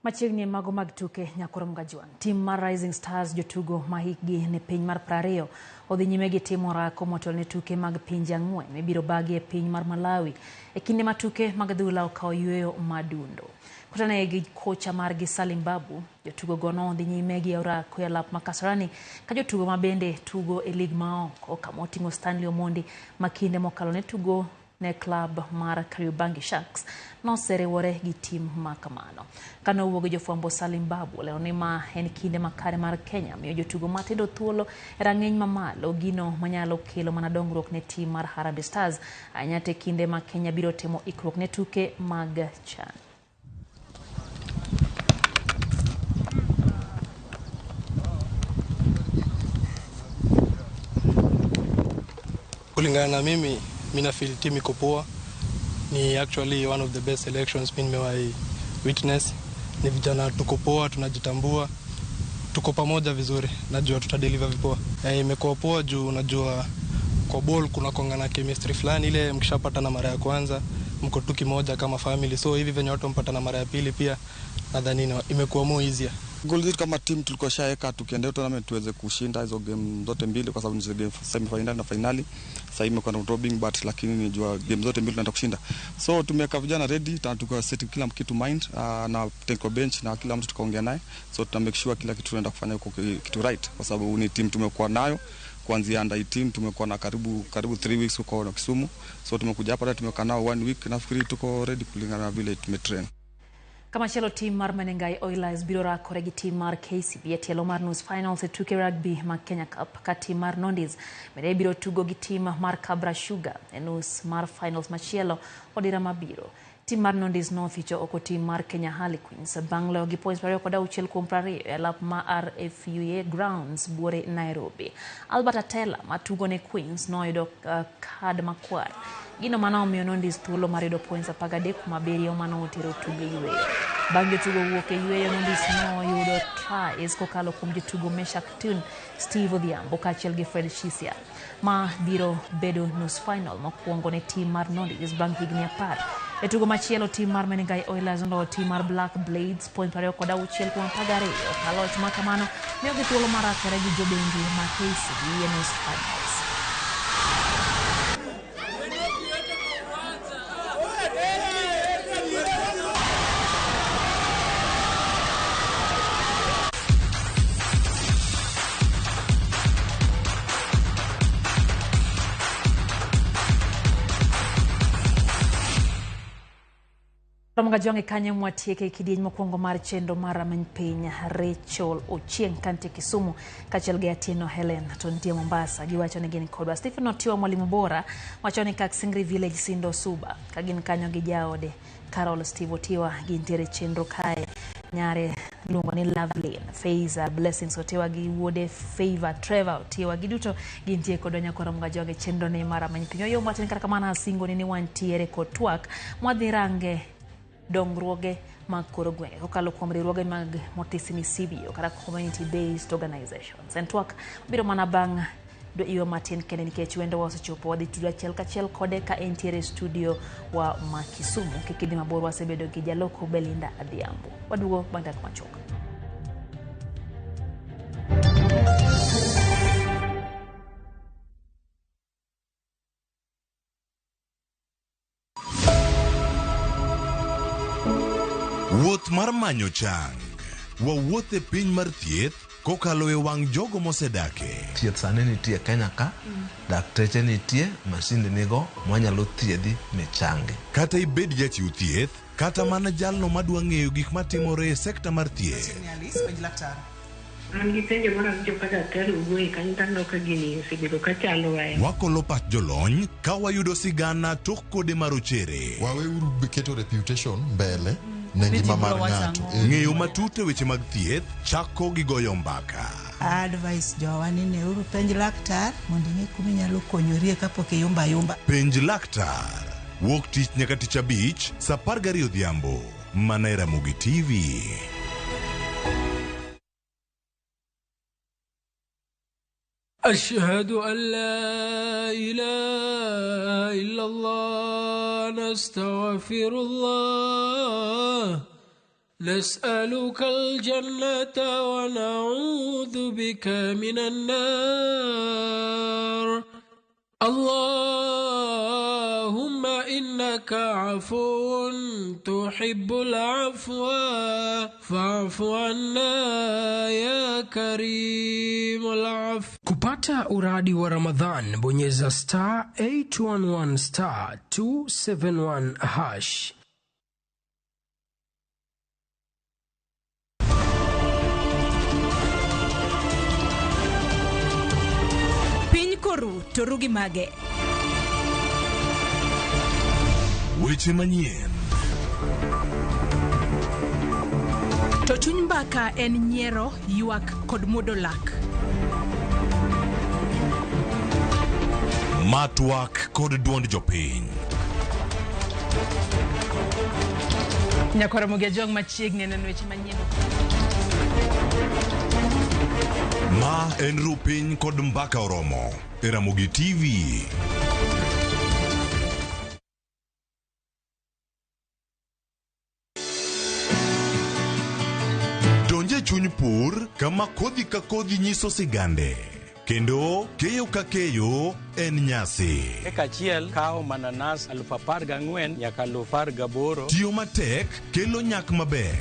Machiegni mago mag tuke nyakoro mgajwan. Tim mar Rising Stars jotugo mahikgi ne piny mar 20 odhi nyime gi timo rako motelo ne tuke mag pinje 4 mibiro bagi e piny mar Malawi e kinde ma tuke mag adhula okawo yueyo madundo. Kutane gi kocha margi Salim Babu, jotugo gono dhi nyime gi rako e lap Makasarani ka jotugo mabende tugo e lig maoko kamoting'o Stanley Omondi makinde mokalo ne tugo ne club mar Kariobangi Sharks noseriwore gi tim makamano. Kano wuogo jofwambo Salim Babu leo ni ma en kinde makare mar Kenya miyo jotugo matindo thuolo e rang'iny mamalo gino manyalo kelo mana dongruok ne tim mar Harambee Stars anyate kinde ma Kenya biro timo ikruok ne tuke mag CHAN. Kulingana na mimi feel team iko poa. Ni actually one of the best selections mimi nimewahi witness. Ni vijana tuko poa, tunajitambua. Tuko pamoja vizuri. Najua tutadeliver vipoa. Imekuwa poa juu najua kwa ball kuna kongana chemistry fulani ile mkishapatana mara ya kwanza mko tu kimoja kama family. So hivi venye watu mpatana mara ya pili pia nadhani imekuwa more easier. Goal zetu kama team tulikuwa shaeka tukienda tournament tuweze kushinda hizo game zote mbili kwa sababu ni game semi final na finali. Sasa imekuwa na robbing but lakini nijua game zote mbili tunaenda kushinda. So tumeweka vijana ready, tuko set kila kitu mind na technical bench na kila mtu tukaongea naye. So tuna make sure kila kitu tunaenda kufanya huko kitu right kwa sababu ni team tumekuwa nayo kuanzia under team tumekuwa na karibu 3 weeks huko na Kisumu. So tumekuja hapa tumekaa nao 1 week nafikiri tuko ready kulingana na vile tumetrain. Kama chelo team mar Menengai Oilers biro rakore gi team mar KCB e tielo mar nus finals e tuke rugby mag Kenya Cup ka team mar Nondies bende biro tugo gi team mar Kabra Sugar e nus mar finals machielo odira mabiro. Team mar Nondies noficho oko team mar Kenya Harlequins banglo gi points 26 kuom 20 e lap ma RFUA Grounds buore Nairobi. Albert Atela matugo ne Queens noyudo card makwar. Gino mano omiyo Nondies thuolo mar yudo points 13 kuom 7 mano otero tugo yueyo. Bang' jotugo wuok e yueyo Nondies noyudo tries kokalo kuom jotugo Meshak Tun, Steve Odhiambo kaachiel gi Fred Shisia ma biro bedo nus final mokwongo ne team mar Nondies bang' higni 10. E tugo machielo team mar Menengai Oilers noloyo team mar Black Blades point 26 kuom 12. Kaloch makamano miyo gi thuolo mar rakore gi jobengi ma KCB e nus finals. Ramogijonge kanye mwatieke kidieny mokwongo mar chendo mar rameny piny Rachel Ochieng kante Kisumu kaachiel gi Atieno Helen to nitie Mombasa giwacho ni gin kodwa. Stephen Otiwa mwalimu bora wacho ni kak Singri Village Sindo Suba ka gin kanyo gi jaode Carol Steve Otiwa gintiere chenro kae nyare luongo ni Lovely Faiza Blessings Otiwa gi wuode Favor Trevor Otiwa giduto gintie kodwa nyako Ramogijonge chenro ne mar rameny piny oyo wacho ni kata kamano asingo ni wantiere kod twak mwadhi range dongruoge mag koro gwenge kokalo kuom riwruoge mag motisini CBO kata community based organizations. En twak biro mana bang' iyo matin kende nikech wendo wasechopo wadhi tudo achiel kachiel kode ka entiere studio wa Kisumu kikidhi mabor wasebedo gi jaloko Belinda Adhiambo. Wadugo bang' dak machoka. Wuoth mar manyo chang. Wawuoth e piny mar thieth kokalo e wang' jogo mosedake. Thieth sani nitie Kenya ka, dakteche nitie, masinde nigo mwanyalo thiedhi michangi. Kata ibed jachiw thieth, kata mana jalno madwa ng'eyo gik matimore e sekta mar thieth. Wakolo pat jolony ka wayudo sigana tok kode marochere. Waweuru keto reputation mbele ne ngima mar ng'ato. Ng'eyo matut e weche mag thieth chako gi goyo mbaka. Advice jowani ne uru penj laktar mondo ing'e kuma inyalo konyorie kapok iyumba yumba. Penj laktar. Wuok tich nyaka tich abich, saa 12 odhiambo. Mana e RamogiTV. أشهد أن لا إله إلا الله نستغفر الله نسألك الجنة ونعوذ بك من النار اللهم إنك عفو تحب العفو فاعف عنا يا كريم العفو. Kupata uradi wa Ramadhan, bonyeza star 811 star 271 hash. Piny koru to rugi mage. Weche manyien. To chuny mbaka en nyiero, ywak kod muodo lak. Matwak kod duond jopiny. Nyakora Ramogi jong machiegni neno weche manyien. Ma en rupiny kod mbaka oromo e RamogiTV. Donje chuny pur kama kodhi ka kodhi nyiso sigande. Kendo keyo ka keyo en nyasi. Eka chiel kao mananas 14,000 nyaka 18,000. Tiyo matek kelo nyak maber.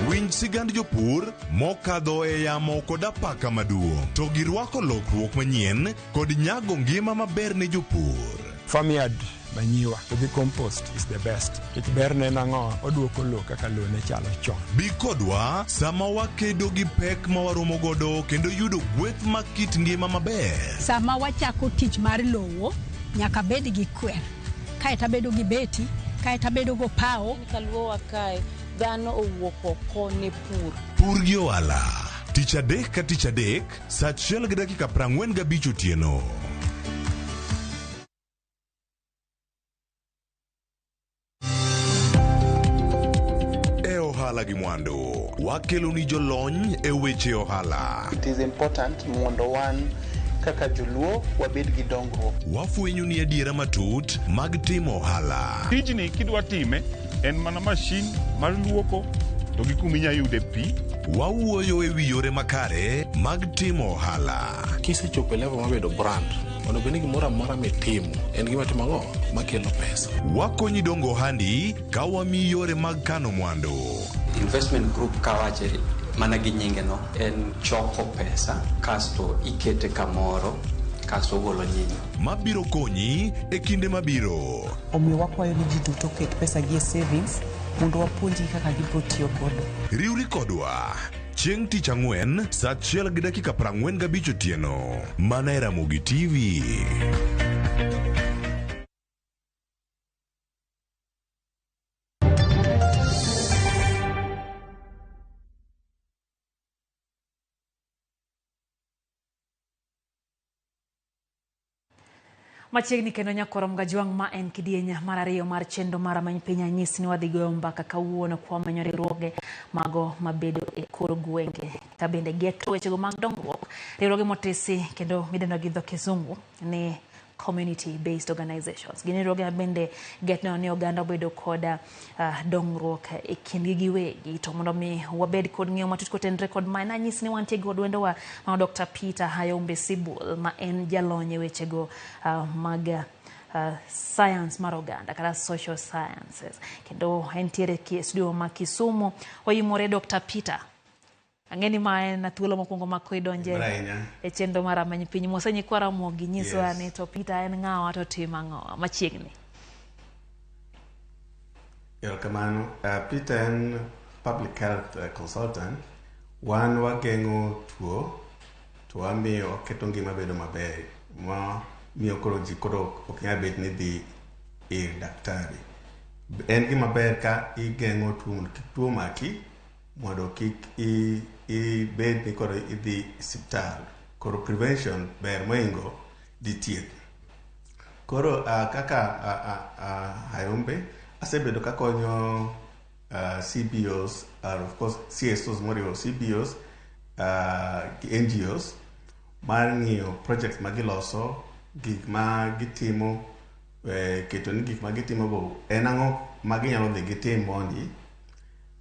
Winj sigand jopur mokadho e yamo kod apaka maduong'. To girwako lokruok manyien kod nyago ngima maber ne jopur. Farmyard manyiwa the compost is the best. It berne nango oduoko lo kaka lo ne chalo chon. Bi kodwa sama wakedo gi pek ma waromo godo kendo yudo gweth makit ngima maber. Sama wachako tich mar lowo nyaka bed gi kwer. Kae tabedo gi beti, kae tabedo go pao. Kaluo wakae dhano owuok oko ne pur. Pur gi ohala. Tich adek ka tich adek, saa 1:45 otieno. Ohala gi mwandu. Wakelo ni jolony e weche ohala. It is important mondo wan kaka joluo wabed gi dongruok. Wafwenyo ni adiera matut mag timo ohala. Tijni kidwa time en mana mashin mar luoko to gi kuma inyalo yude pi. Wawuoyo e wi yore makare mag timo ohala. Kisechopo level mabedo brand, ono beni gimoro amora mitimo en gima timo ang'o makelo pesa. Wakonyi dongo ohandi ka wamiyi yore mag kano mwandu. Investment group kawache mana gi nyinge no en choko pesa kasto ikete kamoro kasto golo nyinyo. Mabiro konyi e kinde mabiro. Omiyo wakwayo ni ji duto ket pesa gi e savings mondo wapuonji kaka gibiro tiyo godo. Riwri kodwa chieng' tich ang'wen saa 1:45 otieno. Mana e RamogiTV. Machiegni kendo nyakoro mgajwang' ma en kidieny mar ariyo mar chenro mar many piny anyisi ni wadhi goyo mbaka kawuono kwa manyo riwruoge mago mabedo e kor gwenge ka bende geto wechego mag dongruok. Riwruoge motesi kendo midendo gi dho kisungu ni community based organizations. Gini riwruoge bende getno ni oganda bedo koda dongruok e kindgi giwegi to mondo mi wabed kod ng'eyo matut kotenre kod ma anyisi ni wantie god wendowa ma Dr. Peter Hayombe Sibul ma en jalony e wechego mag science mar oganda kata social sciences. Kendo entiere ki studio ma Kisumu. Oyimore Dr. Peter. Angeni ma en thuolo mokwongo ma kuidonje e chenro mar many piny mosenyi kwa Ramogi nyiso ni to Peter en ng'awa to timo ang'o machiegni. Kamano, Peter en public health consultant wan wageng'o tuo to wamiyo keto ngima bedo maber, ma miyo koro ji koro ok nyal bet ni dhi ir daktari. En gima ber ka igeng'o tuo mondo kik tuo maki, mondo kik ibed ni koro idhi osiptal. Koro prevention ber moingo di thieth. Koro kaka Hayombe asebedo kakonyo CBOs, of course CSOs moriwo CBOs, NGOs mar ng'iyo projects magiloso, gik ma gitimo, keto ni gik ma gitimo go en ang'o ma ginyalo dhi gitim mondi,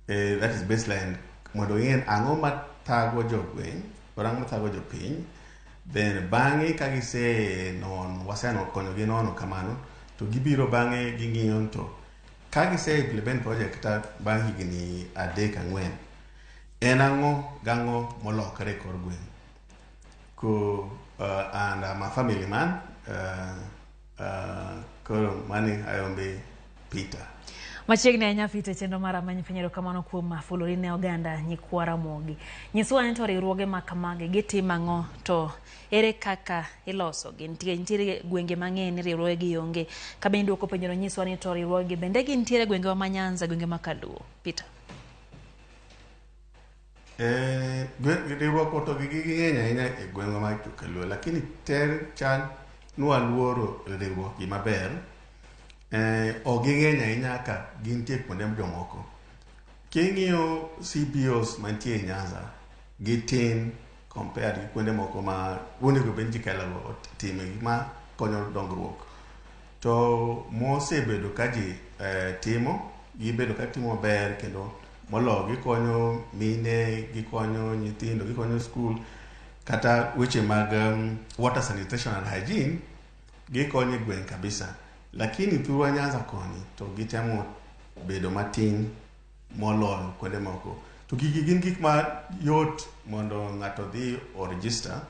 that is baseline, mondo ing'e ang'o mathago jogweng', ang'o mathago jopiny. Then bang'e ka gise konyo gi nono kamano, to gibiro bang'e ging'iyo to ka gise implement project bang' higni 3-4, en ang'o gang'o molokre kor gweng'. And I'm a family man, koro mani Hayombe Peter. Machiegni ahinya Peter, chenro mara manyipenyero kamano kuom fulori ne oganda nyikwa Ramogi. Nyiswa ni to riwruoge ma kamage gitimo ang'o, to ere kaka iloso gi? Nitiere gwenge mang'eny ni riwruoge gi onge. Ka bende duoko penjero nyiswa ni to riwruoge bende gintiere gwenge ma Nyanza, gwenge ma Kaluo. Peter. Riwruok to gi ng'eny ahinya e gwenge ma Kaluo, lakini ter chan nwaluoro riwruok gi maber. Ok ging'eny ahinya ka gintie kuonde jomoko. King'iyo CBOs mantie e Nyanza, gitin compared gi kuonde moko ma onego bed ji kalogo time gima konyo dongruok. To mosebedo ka ji timo, gibedo ka timo maber, kendo molo gikonyo mine, gikonyo nyithindo, gikonyo skul, kata weche mag water sanitation and hygiene, gikonyo gweng' kabisa. Lakini thurwa Nyanza koni to gitemo bedo matin moloyo kuonde moko. To gin gik ma yot mondo ng'ato dhi o register,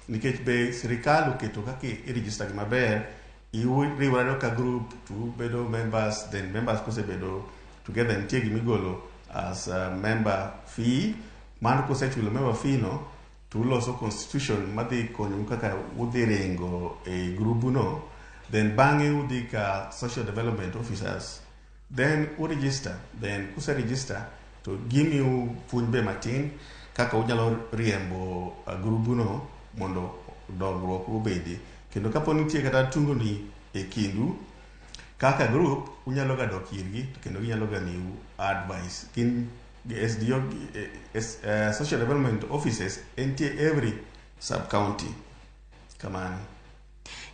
nikech be sirikal oketo kaka i-register gi maber, iwriwore ka group to bedo members, then members kosebedo together nitie gimigolo as a member fee. Mano kosechulo member fee no, to uloso constitution madhi konyo kaka udhi ringo e grubu no. Then bang'e udhi ka social development officers, then register. Then kuse register to gimiu puonj be matin kaka unyalo riembo grubu no mondo dongruok obedi. Kendo kapo nitie kata tungoni e kindu kaka group, unyalo ga dok irgi kendo ginyalo ga miu advice. Kin SDO, social development offices entie every sub county. Kamano.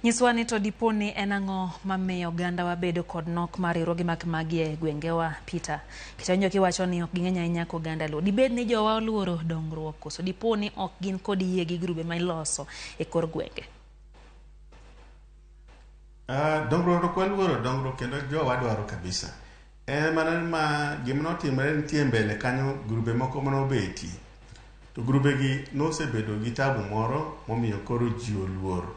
Nyiswa ni to diponi en ang'o mamiyo oganda wabedo kod nok mar riwruoge mag magie gwengewa Peter. Kitanjo kiwacho ni ok ging'eny ahinya ko oganda Luo. Dibed ni jowa oluoro dongruok koso diponi ok gin kod yie gi grube ma iloso e kor gwenge? Dongruok waluoro dongruok, kendo jowa dwaro kabisa. Mana ma gima notimore nitie mbele kanyo grube moko manobeti. To grube gi nosebedo gi tabu moro momiyo koro ji oluoro.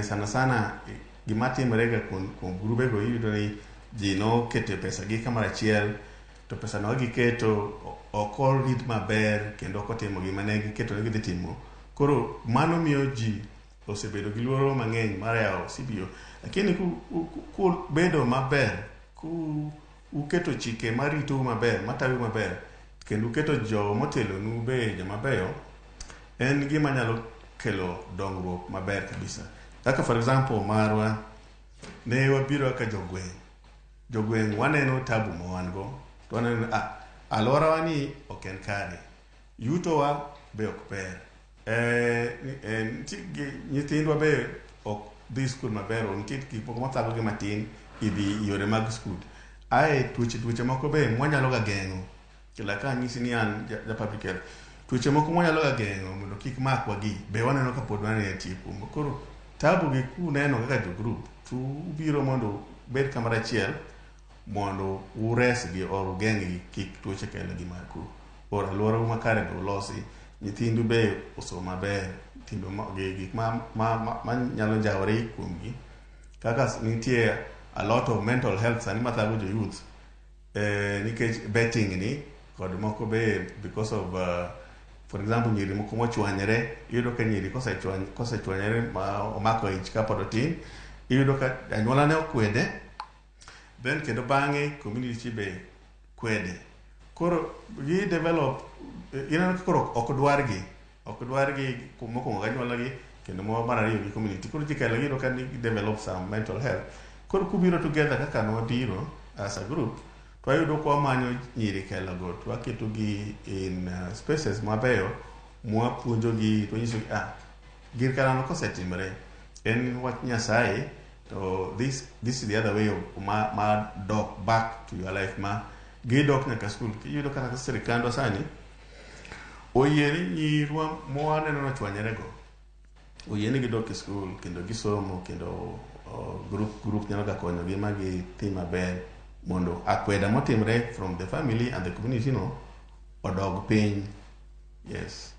Sana sana gima timore ga kuom grube go, iyudo ni ji no keto pesa gi kamoro achiel, to pesa no giketo ok orit maber, kendo ok otimo gima ne giketo ni gidhi timo. Koro mano miyo ji osebedo gi luoro mang'eny mar yawo CBO. Lakini ku bedo maber, ku uketo chike marito maber, matayo maber, kendo uketo jo motelo nu be jomabeyo, en gima nyalo kelo dongruok maber kabisa. Kaka for example marwa, ne wabiro ka jogweng' waneno tabu ma wan go, to waneno alworawa ni ok en kare, yuto wa be ok ber, nyithindwa be ok dhi skul maber, nitie gik moko mathago gi matin idhi yore mag skul. Tuoche moko be mwanyalo ga geng'o, kila ka nyisi ni an ja public health, tuoche moko mwanyalo ga geng'o mondo kik makwa gi, be waneno ka pod waneno tie kuom. Koro tabu gi kuneno kaka jo group, to ubiro mondo bed kamoro achiel mondo ures gi or ugeng' gi kik tuoche kelo gi maku. Or alworau makare be ulosi, nyithindu be osomo maber, timbe gik ma nyalo njawore kuomgi. Kaka nitie a lot of mental health sani mathago jo youth, nikech betting ni kod moko be because of for example nyiri moko mochwanyre, iyudo ka nyiri kosechwanyre ma omako ich kapod otin, iyudo ka anyuola ne okwede, then kendo bang'e community be kwede. Koro gi develop, ineno koro ok dwargi mokwongo anyuola gi kendo mar ariyo gi community. Koro jikelo iyudo ka ni develop some mental health. Koro kubiro together kaka nwabiro as a group, twayudo kwa manyo nyiri kelo go, twaketogi in spaces mabeyo, mwapuonjogi, twanyisogi gir karano kosetimre, en wach Nyasaye, to this is the other way of ma dok back to your life, ma gidok nyaka school. Iyudo kata sirikandwa sani oyieni nyirwa mwaneno nochwanyre go, oyieni gidok e school kendo gisomo, kendo group nyalo ga konyogi ma gitim maber mondo akweda motimre from the family and the community odog piny. Yes.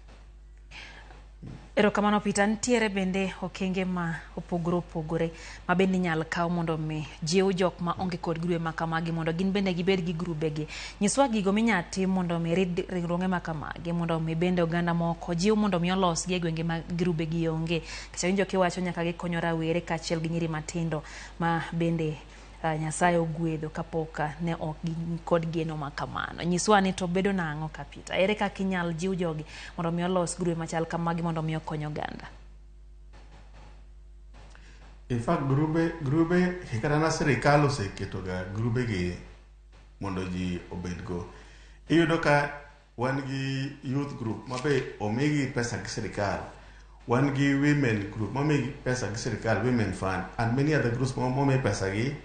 Erokamano Peter, ntiere bende okenge ma opogore ma bende inyal kaw mondo mi jiw jok ma onge kod grube ma kamagi mondo gin bende gibed gi grubegi. Nyiswa gigo minya tim mondo mi rid riwruoge ma kamagi, mondo mi bende oganda moko jiw mondo mi olos gi gwenge ma grubegi onge. Kata winjo kiwacho nyaka gikonyo rawere kaachiel gi nyiri matindo ma bende Nyasaye ogwedho kapok ne ok gin kod geno ma kamano. Nyiswa ni to bedo nang'o ka Peter? Ere kaka inyal jiw jogi mondo mi olos grube machal kamagi mondo mi okony oganda? In fact, grube kata na sirikal oseketo ga grube gi mondo ji obed go. Iyudo ka wan gi youth group mabe omigi pesa gi sirikal, wan gi women group momigi pesa gi sirikal, women fund, and many other groups momigi pesa gi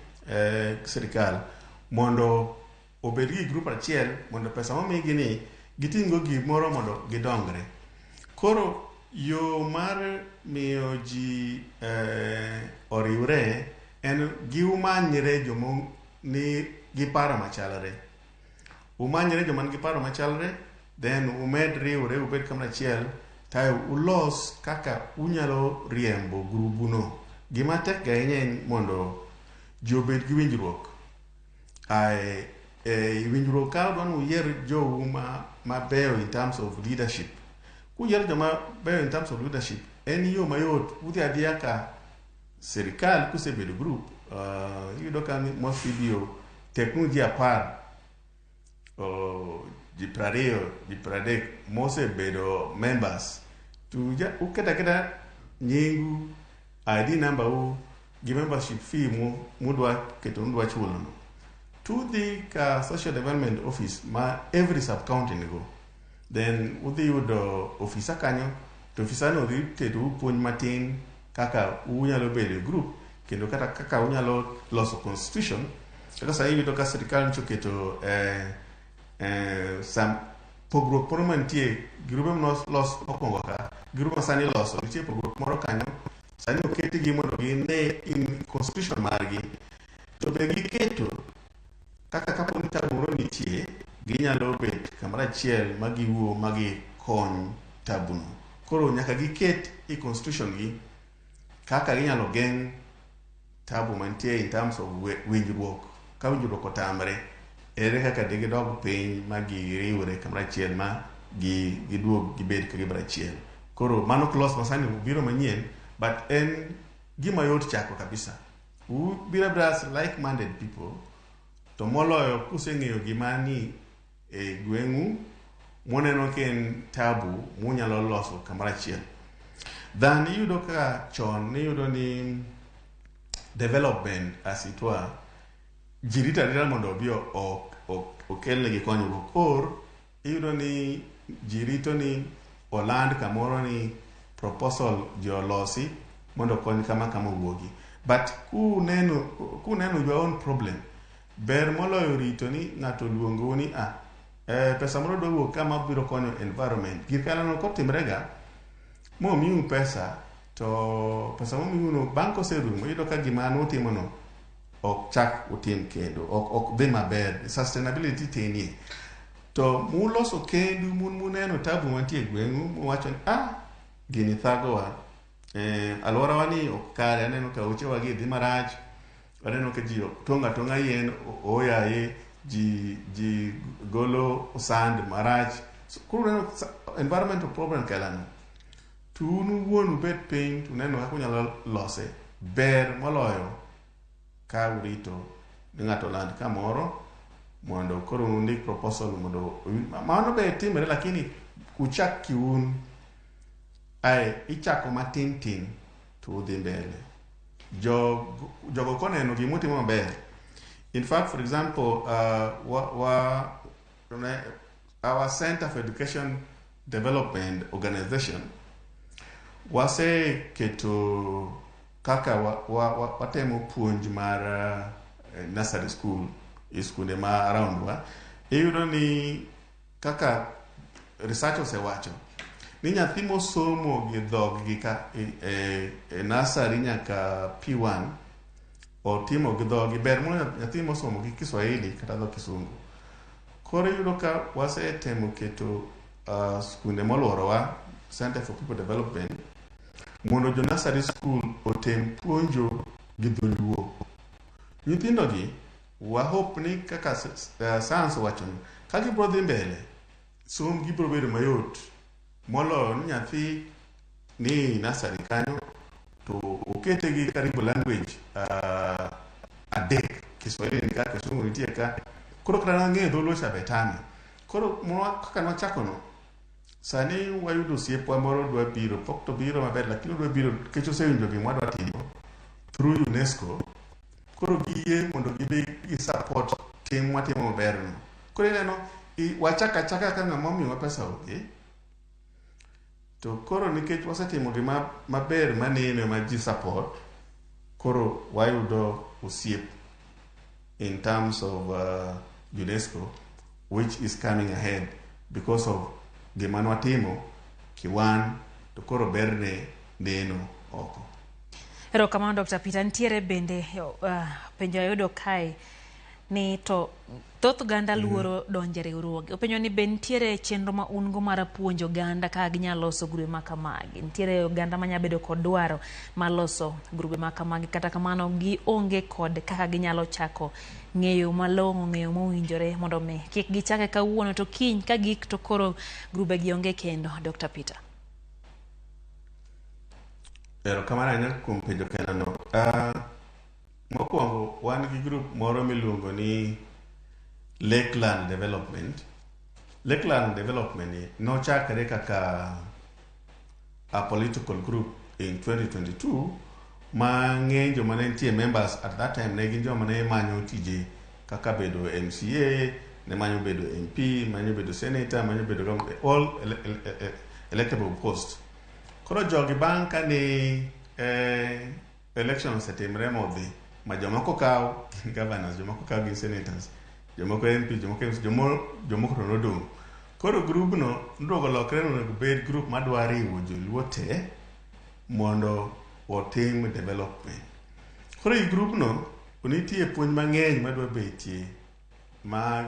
sirikal mondo obed gi group achiel, mondo pesa momigi ni giting'o gimoro mondo gidongre. Koro yo mar miyo ji oriwre en giumanyre jomo ni giparo machalre. Umanyre joma nigi paro machalre, then umed riwre ubed kamoro achiel, tayo ulos kaka unyalo riembo grubuno. Gima tek ga ahinya mondo ji obed gi winjruok. Winjruok ka udwa ni uyier jou mabeyo in terms of leadership. Kuyiero joma beyo in terms of leadership, en yo mayot. Udhi adhiya ka sirikal kusebedo group, iyudo ka mosibio teknu ji 10, ji 20, ji 30 mosebedo members. Uketa nyingu, ID number u, gi membership fee mudwa keto mudwa chulo. Tudhi ka social development office ma every sub-county nigo. Then udhi yudo ofisa kanyo, to ofisa no dhi tedo puonj matin kaka unyalo bedo group, kendo kaka unyalo loso constitution. Kaka sa yudo ka sirikal nchoketo sam pogruok moro mantie, grube los okwongo ka, grube sani loso, nitie pogruok moro kanyo, sani oketi gi mondo gine in constitution margi, to be giketo kaka kapo ni taburo nitie, ginyalo bet kamoro achiel ma giwuo ma gikony tabuno. Koro nyaka giket i constitution gi kaka ginyalo geng' tabu mantie in terms of winjruok. Ka winjruok otamre, ere kaka digidog piny ma giriwre kamoro achiel ma giduog gibed ka gibro achiel. Koro mano klos masani biro manyien, but en gima yot chako kabisa. Biro as like-minded people, to moloyo kuseng'eyo gima ni e gweng'u moneno ka en tabu munyalo loso kamoro achiel. Then iyudo ka chon iyudo ni development as it were, ji rito arita mondo obi okelnegi konyruok. Or iyudo ni ji rito ni oland kamoro ni proposal ji olosi mondo kony kama owuogi. But kuneno your own problem, ber moloyo rito ni ng'ato luongo ni pesa moro dwa wuok kama biro konyo environment. Gir kalano kotimrega momiu pesa, to pesa momiu no bang' koserumo, iyudo ka gima nutimono ok chak utim kendo, ok dhi maber, sustainability tinie. To muloso kendu muneno tabu mantie gweng'u, muwacho ni gini thagowa, alworawa ni ok kare, aneno ka uchewa gi dhi marach, aneno ka ji tonga yien oyaye, ji golo sand marach, So, environmental problem kelano. Tunu wuonu bet piny to neno kaka unyalo lose ber moloyo ka urito ni ng'ato land kamoro mondo koro undik proposal mondo mano be timre, lakini kuchak kiun ichako matin tin to udhi mbele. Jogo koneno gimutimo maber. In fact, for example, our Center for Education Development Organization wase keto kaka watemo puonj mar nursery school iskunde ma around wa. Iyudo ni kaka research osewacho ni nyathi mosomo gi dhog gi ka nursery nyaka P1 otimo gi dhog gi ber mono nyathi mosomo gi Kiswahili kata dho Kisungu. Koro iyudo ka wasetemo keto skunde moluorowa, Center for People Development, mondo jo nursery school otem puonjo gi dholuo. Nyithindo gi hope ni kaka science wacho ka gibro dhi mbele som gibro bedo mayot molo ni nyathi ni nursery kanyo to okete gi karibu language adek, Kiswahili ni ka, Kisungu nitie ka, koro kata ng'eyo dholuo cha betami. Koro kaka nwachako no, sani wayudo osiepwa moro dwa biro, pok to biro maber, lakini dwa biro kech osewinjo gima dwa timo through UNESCO. Koro giyie mondo gi support tim watimo maber no. Koro ineno wachaka ka ng'ama omiwa pesa onge, to koro nikech wasetimo gima maber maneno ma ji support, koro wayudo osiep in terms of UNESCO, which is coming ahead because of gima nwatimo kiwan, to koro berne neno oko. Erokamano Dr. Peter. Ntiere bende penjo ayudo kae ni to thoth ganda luoro donje riwruoge. Openjo ni be ntiere chenro ma ungo mar puonjo ganda ka ginyalo loso grube ma kamagi. Ntiere ganda manya bedo kod dwaro ma loso grube ma kamagi, kata kamano gi onge kod kaka ginyalo chako ng'eyo malong'o, ng'eyo mowinjore mondo me kik gichake kawuono to kiny ka gik to koro grube gi onge kendo. Dr. Peter. Erokamano ahinya kuom penjo kelano. Mokwongo wan gi group moro miluongo ni Lakeland Development. Lakeland Development nochakre kaka a political group in 2022 ma ng'eny joma ne nitie members at that time ne gin joma ne manyo tije kaka bedo MCA, ne manyo bedo MP, manyo bedo senator, manyo bedo all electable posts. Koro jogi bang' ka ni election osetimre modhi, ma jomoko kaw governors, jomoko kaw gin senators, jomoko MP, jomoko to nodong'. Koro group no ndogo lokre onego bed group madwa riwo joluo te mondo otim development. Koro i group no nitie puonj mang'eny madwa betie ma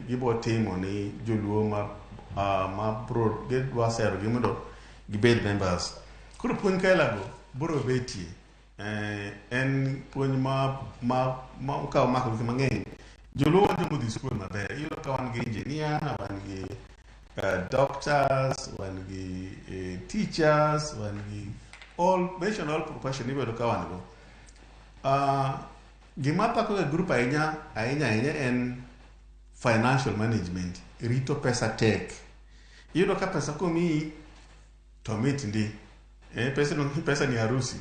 gibo timo ni joluo ma bro gidwa sero gi mondo gibed members. Koro puonj kaelago bro betie en puonj ma ukaw mako gik mang'eny. Joluo wan jomo dhi skul maber, iyudo ka wan gi engineer, wan gi doctors, wan gi teachers, wan gi mention all profession ibedo ka wan go. Gima pako ga group ahinya en financial management, rito pesa tek. Iyudo ka pesa komiyi to mit ndi, pesa ni harusi,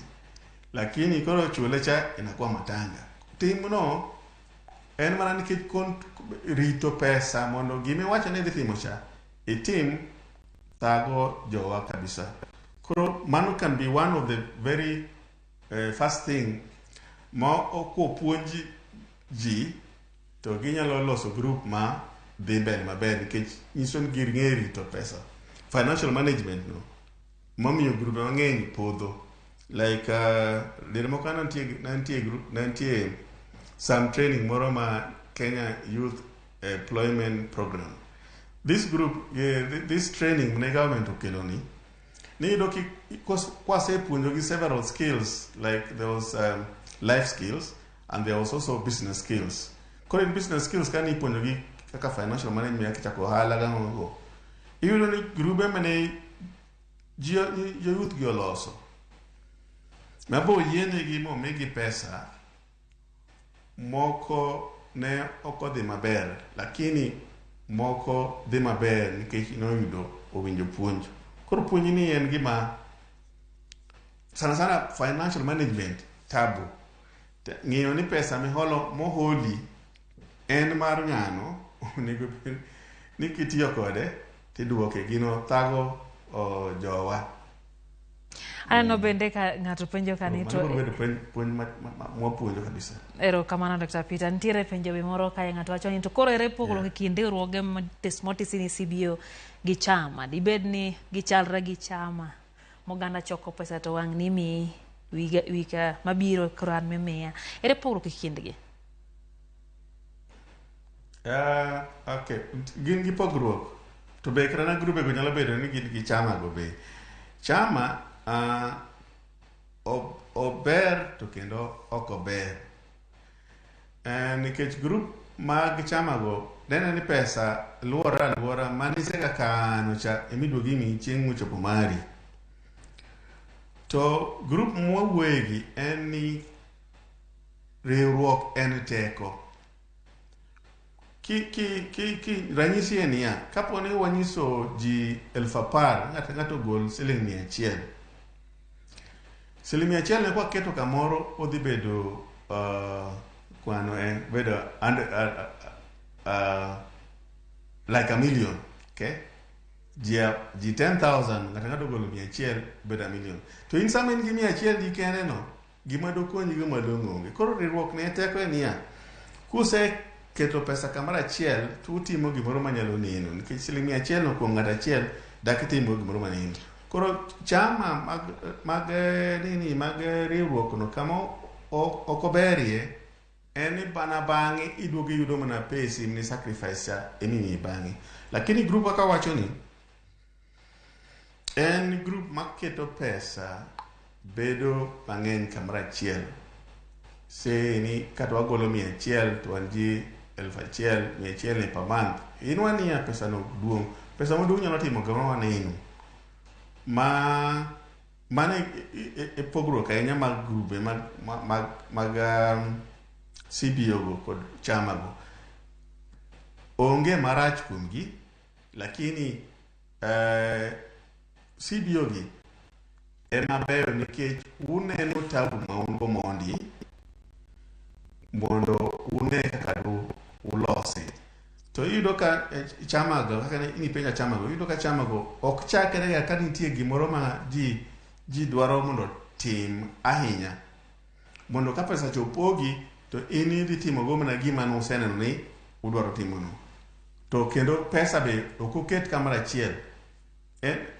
lakini koro chule cha inakuwa matanga. Timno en mana nikech rito pesa mondo gimiwacho ni dhi timo cha itim thago jowa kabisa. Koro mano can be one of the very first thing ma puonji ji to ginyalo loso group ma dhi mbele maber, nikech nyiso ni ging'e rito pesa. Financial management no mamiyo group mang'eny podho, like dere moko nantie some training moro ma Kenya Youth Employment Program. This group, this training the government okelo ni yudo kwase puonjogi several skills, like there was life skills and there was also business skills. Koro in business skills kani puonjogi kaka financial management, kichako ohala gang'o, iyudo ni grube mane youth gi oloso mabo yienegi momigi pesa moko ne okodhi maber, lakini moko dhi maber nikech noyudo owinjo puonj. Koro puonj ni en gima sana financial management tabu. Ng'eyo ni pesa moholi en mar ng'ano onego ni kitiyo kode tiduoke. Gino thago jowa. Aneno bende ka ng'ato penjo kanito mwapuonjo kabisa. Erokamano Dr. Peter. Ntiere penjo moro kae ng'ato wacho ni to koro ere pogruok e kind riwruoge motisi ni CBO gi chama. Dibed ni gichalre gi chama moganda choko pesa to wang' ni mi wika mabiro kran mimiya. Ere pogruok e kindgi? Okay. Gin gi pogruok. To be krana grube go nyalo bedo ni gin gi chama go be. Chama ober to kendo ok ober. Nikech grup mag chama go nene ni pesa luora manisega kano cha emiduogi mi chieng' mochopo mari. To grup mwawuoyegi en ni riwruok en teko. Ranyisi en niya, kapo ni wanyiso ji 10,000 ng'ato gol $100. $100 ne kwa keto kamoro odhi bedo kwano en bedo like $1 million, okay? Ji 10,000 ng'ato golo $100 bedo $1 million. To in sama in gi $100 di kende no, gima dokonyi go madongo onge. Koro riwruok ne teko en niya, kuse keto pesa kamara achiel to utimo gimoro manyalo neno nikech $100 no kuom ng'ato achiel dak itimo gimoro maneno. Koro chama mag riwruok no kama okoberie en ni bana bang'e iduogo yudo mana pesi ni sacrifice emimi bang'e. Lakini grup kaka wacho ni en grup maketo pesa bedo mang'eny kamara achiel. Se ni kata wagolo $100 to wan ji 1,100 per month. Inwa niya pesa no duong'. Pesa maduong' nyalo timo gimoro maneno. Mane e pogruok ahinya mag grube mag CBO go kod chama go. Onge marach kuomgi, lakini CBO gi ema beyo nikech uneno tabu ma un go mondo une kaka ulose. To iyudo ka chama go, kaka ni penja chama go, iyudo ka chama go ok chakre ka nitie gimoro ma ji dwaro mondo tim ahinya. Mondo ka pesa chopogi to in idhi timo go mana gima nuseneno ni udwaro timo no. To kendo pesa be ok oket kamara achiel.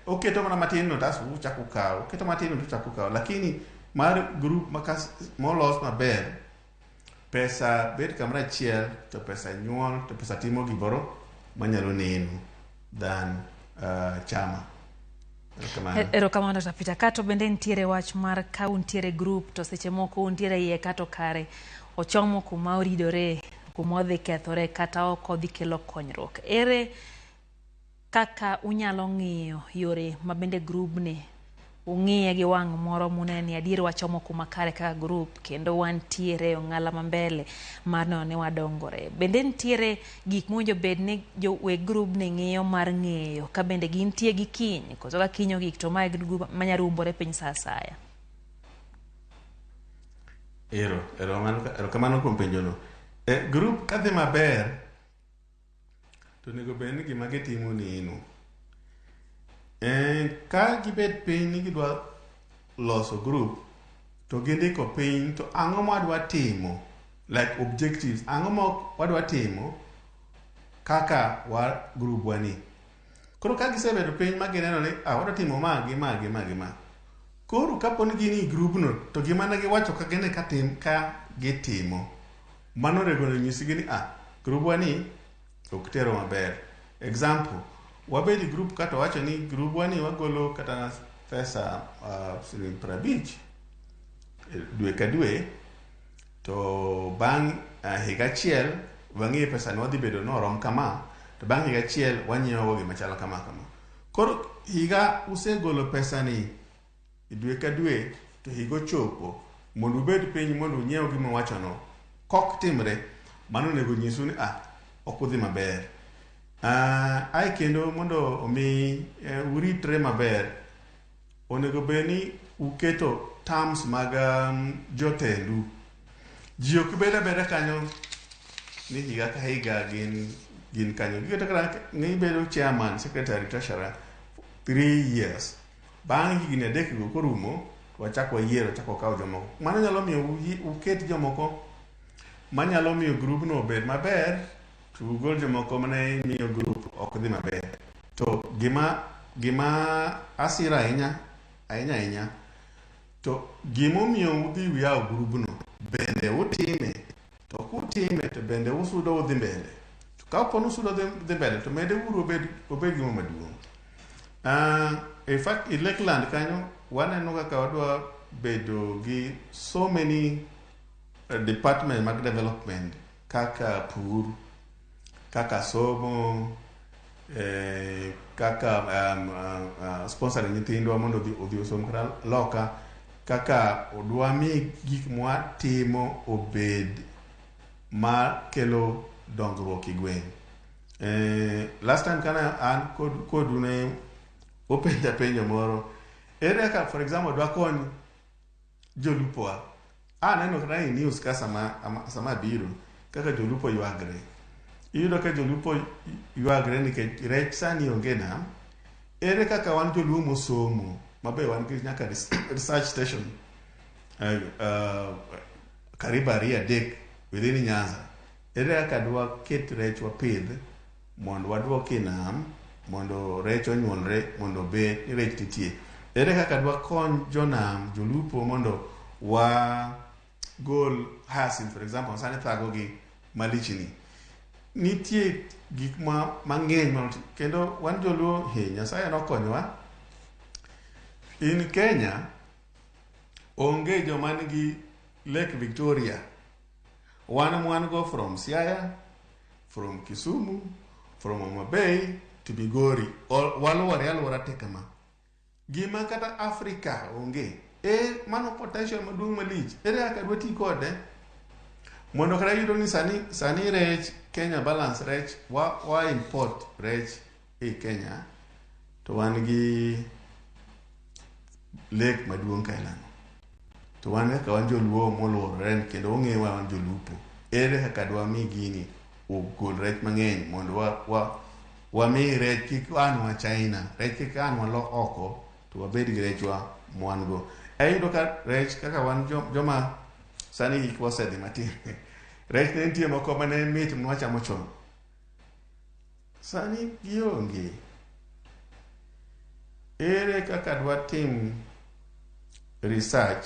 Oketo mana matin no tas uchako kawo. Oketo matin no uchako kawo. Lakini mar group molos maber, pesa bet kamara achiel to pesa nyuol to pesa timo gimoro manyalo neno than chama. Erokamano Dr. Peter. Kato bende ntiere wach mar ka untiere group to seche moko untiere iye kato kare ochomo kuma oridore, kuma odhi kethore kata ok odhi kelo konyruok. Ere kaka unyalo ng'iyo yore mabende grubni ung'iye gi wang' moro muneni adier wachomo kuma kare kaka grup kendo wantiere ong'ala mambele mar neno ni wadongore. Bende ntiere gik mowinjo bed ni weg grup ni ng'iyo mar ng'eyo ka bende gintie gi kiny koso ka kinyo gik to mae manyarumbore piny sa asaya. Erokamano kuom penjono. Grup kadhi maber to nego bed ni gima gitimo neno. Ka gibet piny ni gidwa loso group to gindiko piny to ang'o ma wadwa timo, like objectives, ang'o ma wadwa timo kaka group wani. Koro ka gisebedo piny ma gineno ni wadwa timo ma. Koro kapo ni gini group no to gima ne giwacho ka gine ka gitimo mano rego nyisigi ni group wani ok tero maber. Example, wabedi group kata wacho ni group wani wagolo kata pesa $50 dwe ka dwe to bang' higa achiel wang'e pesa no wadhi bedo norom kama to bang' higa achiel wanyiewo gima chalo kama. Koro higa usegolo pesa ni dwe ka dwe to higo chopo mondo ubed piny mondo unyiew gima wachono kok timre mano nego nyisu ni ok udhi maber. Ai kendo mondo omi uritre maber onego beni uketo terms mag jotendu. Ji ok bed abeda kanyo ni higa ka higa gin kanyo. Giketo kaka ng'e bedo chairman, secretary, treasurer 3 years. Bang' higni 3 go korumo wachako wayiero chako kawo jomoko. Mano nyalo miyo uket jomoko manyalo miyo group no bed maber to ugol jomoko mane miyo group ok dhi maber. To gima asira ahinya to gimomiyo udhi uyawo group no bende utime to kutime to bende usudo udhi mbele. To ka upono usudo udhi mbele to mede uru obed gima maduong'. In fact, in Lakeland kanyo waneno kaka wadwa bedo gi so many department mag development kaka pur, kaka somo, kaka sponsoring nyithindwa mondo odhi osom kata loka, kaka odwa mi gik mwatimo obed ma kelo dongruok e gweng'. Last time kana an kodu ne openja penjo moro, ere ka for example dwa kony jolupowa. Aneno kata e news ka sama biro kaka jolupo ywagre. Iyudo ka jolupo ywagre nikech rech sani onge nam. Ere kaka wan joluo mosomo mabe wan gi nyaka research station karibu 2 within Nyanza. Ere kaka dwa ket rech wapidh mondo wadwoki e nam mondo rech onyuolre mondo be rech titie. Ere kaka dwa kony jonam jolupo mondo gol hasin, for example sani thago gi malichni. Nitie gik mang'eny kendo wan joluo Nyasaye nokonyowa. In Kenya onge joma nigi Lake Victoria. Wan go from Siaya, from Kisumu, from Homa Bay to Migori. Waluore aluora te kama. Gima kata Afrika onge. Mano potential maduong' malich. Ere kaka dwa ti kode mondo kata yudo ni sani rech Kenya balance rech wa import rech e Kenya to wan gi lake maduong' kailano. To wan kaka wan joluo moluorore kendo ong'ewa wan jolupo. Ere kaka dwa mi gini ogol rech mang'eny mondo wami rech kik anwa China, rech kik anwa lo oko to wabed gi rechwa mwan go. Ayudo ka rech kaka wan joma sani hik wasedhi matin. Rech ne nitie moko mane mit mwachamo chon. Sani gionge. Ere kaka dwa tim research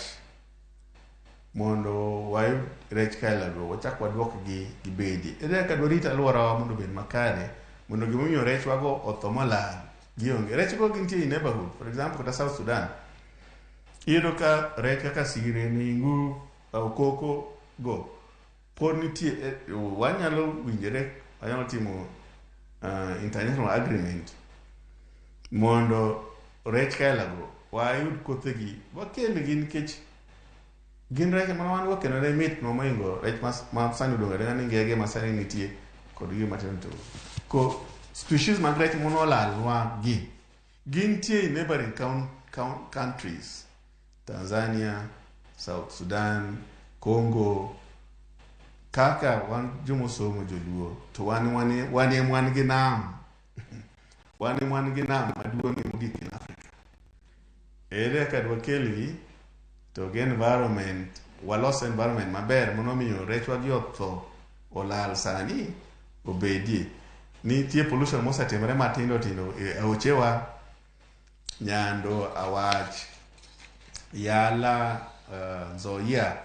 mondo wayud rech kailago wachak wadwok gi bedi. Ere kaka dwa rito alworawa mondo obed makare mondo gimomiyo rech wago otho malal gionge. Rech go gintie in neighborhood, for example kata South Sudan. Iyudo ka rech kaka sire, ningu, okoko go pod nitie. Wanyalo winjore, wanyalo timo international agreement mondo rech kailago wayud kothegi wakelgi nikech gin rech mana wan go kendo ne mit moingo rech ma sani odongore ni ngege ma sani nitie kod gima matin to ko species mag rech monolalwa gintie in neighboring countries, Tanzania, South Sudan, Congo. Kaka wan jomosomo joluo to wan gi nam. wan gi nam maduong' mogik in Africa. Ere kaka dwa kelgi to gi environment, walos environment maber monomiyo rechwa gi otho olal sani obedie. Nitie pollution mosetimore matindo e aochewa, Nyando, Awach, Yala, Nzoia,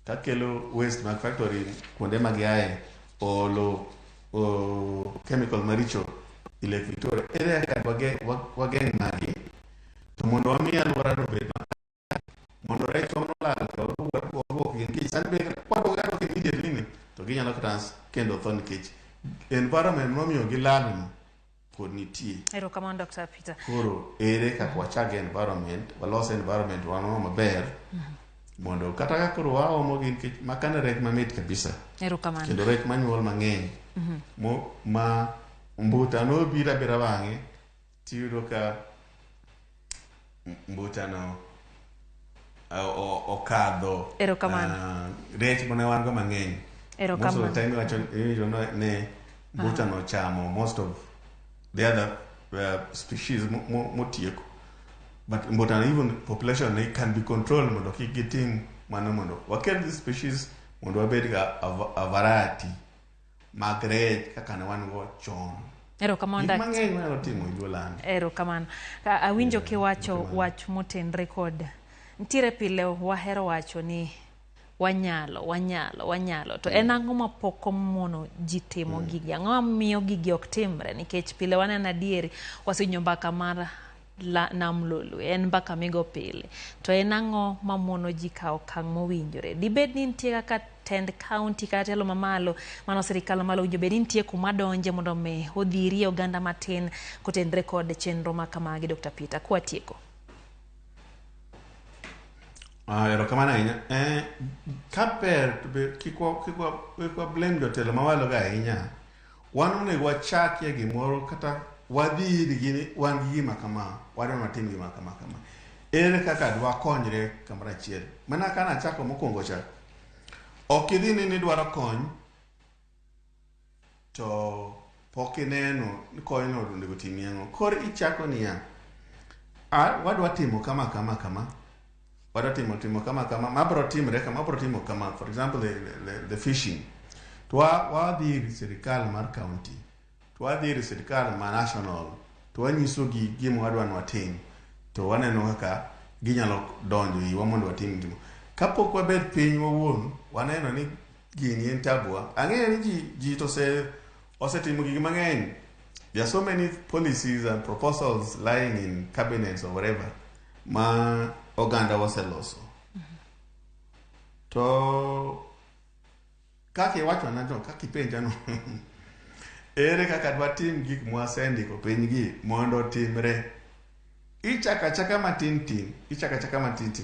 kakelo waste mag factory kuonde magiae olo chemical maricho i Lake Victoria. Ere kaka wageng' magi to mondo wami alwora no bed mondo rech nolal to wadwok gi nikech sani be kwadwok immediately to ginyalo trans kendo tho nikech environment nomiyo gilal pod nitie. Erokamano Dr. Peter. Koro ere kaka wachage environment, walos environment wanwa maber. Mondo kata ka koro waomo gin kech makane rech mamit kabisa. Erokamano. Kendo rech manyuol mang'eny. Ma mbuta no bira bang'e tiyudo ka mbuta no okadho rech mane wan go mang'eny. Most of the time wacho ne mbuta no chamo most of the other species motieko. But even population can be controlled mondo kik gitim mano mondo wakel this species mondo wabed ga a variety mag rech kaka ne wan go chon. Erokamano Daktari. Mang'eny nyalo timo Julan. Erokamano. Awinjo kiwacho wach motenre kod ntiere pile wahero wacho ni wanyalo to en ang'o mapok omono ji timo gigi, ang'o miyo gigi ok timre, nikech pile waneno adieri wasinyo mbaka mar nam lolwe en mbaka migo pile, to en ang'o mamono ji kawo okang' mowinjore. Dibed ni nitie kaka tend county kata telo mamalo mano sirikal mamalo winjo bed ni nitie kuma donje mondo me odhirie oganda matin kotendre kod chenro ma kamagi. Dr. Peter, kwatieko. Erokamano ahinya. Kaber to be kikwa blame jotelo mawalo ga ahinya. Wan onego wachakie gimoro kata wadhi gini wan gi gima kama, wadwa matim gima kama. Ere kaka dwa konyre kamoro achiel. Mana kana chako mokwongo cha. Ok idhi ni dwaro kony to pok ineno ni kony no onego timi ang'o. Koro ichako niya. Wadwa timo kama. Wadwa timo kama. Mabro timre kama, mabro timo kama. For example, the fishing. Wadhi sirikal mar county. Wadhi sirikal mar national. Wanyiso gima wadwa watim. To waneno kaka ginyalo donjo iwa mondo watim gimo. Kapok wabed piny wawuon, waneno ni gini en tabua. Ang'eyo ni ji to osetimo gigi mang'eny. There are so many policies and proposals lying in cabinets or whatever ma oganda waseloso. To kaka iwacho na to kaka ipenja no. Ere kaka dwa tim gik mwasendiko piny gi mondo timre. Ichaka matin.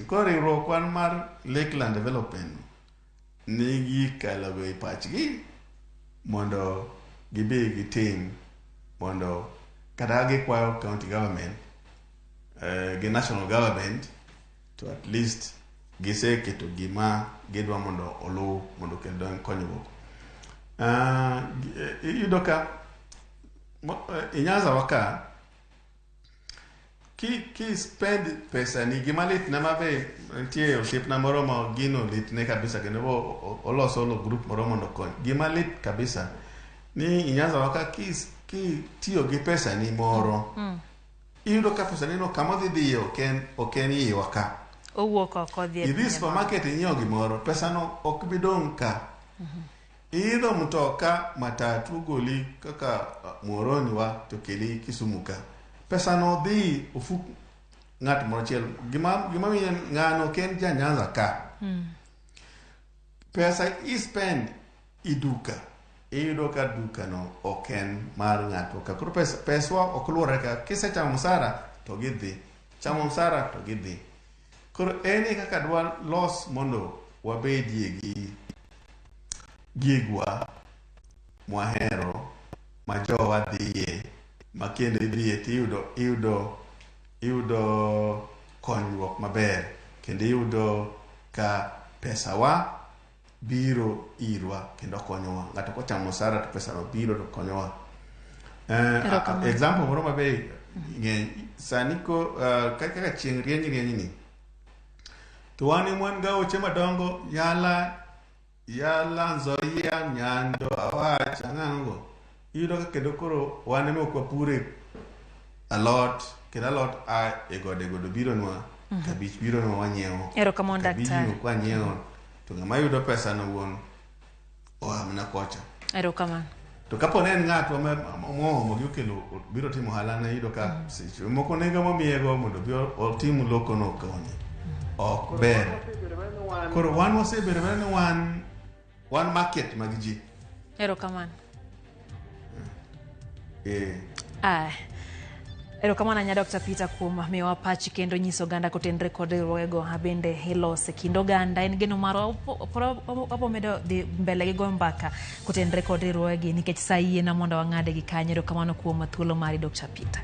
Koro riwruok kwan mar Lakeland Development nigi kalogo i pachgi mondo gibe gitim mondo kata gikwayo county government gi national government to at least giseketo gima gidwa mondo oluw mondo kendo konyruok. Iyudo ka inyaza waka ki spend pesa ni gima lit na mabe nitie osip na moro ma gino lit ne kabisa kendo oloso group moro mondo kony gima lit kabisa ni inyaza waka ki tiyo gi pesa ni moro iyudo ka pesa ni no kama dhi oken yi waka owuok oko dhi idhi supermarket inyiewo gimoro pesa no ok bidong ka idho mtoka matatu goli kaka Muhoroni wa to keli Kisumu ka pesa no dhi ofuk ng'at moro chiel gima miyo ng'ano ken janyanza ka pesa spend iduka iyudo ka duka no oken mar ng'ato ka koro peswa ok luwore ka kisechamo msara to gidhi chamo msara to gidhi koro eni kaka dwa los mondo wabedie gi gigwa mwahero ma jowa dhiye ma kendo idhiye tiyudo konyruok maber kendo iyudo ka pesa wa biro irwa kendo konyowa ng'ato kochamo msara to pesa no biro to konyowa. Example moro maber sani ko kaka chieng' rieny ni to wan mwan ga oche madongo yala Nzoia Nyando Awacha ng'ango iyudo ka kendo koro wan no kwa pure alot kendo alot e gode biro nwa kabich biro nwa wanyiewo erokamano daktari kabich kwa nyiewo to ng'ama yudo pesa no wuon ohamna kocha erokamano to kapo ne en ng'ato momo gi okelo biro timo ohala na iyudo ka seche moko nego momiego mondo bi otim loko no konye ok ber koro wan wasebedo ni wan market mag ji erokamano Erokamano nya Dr. Peter kuom miwa pachi kendo nyiso ganda kotenre kod riwruogego abende ilose kindo ganda en geno maro opo medo dhi mbele gi go mbaka kotenre kod riwruogegi nikech sai na mondo wang'ade gi kanyo. Erokamano kuom thuolo mari Dr. Peter.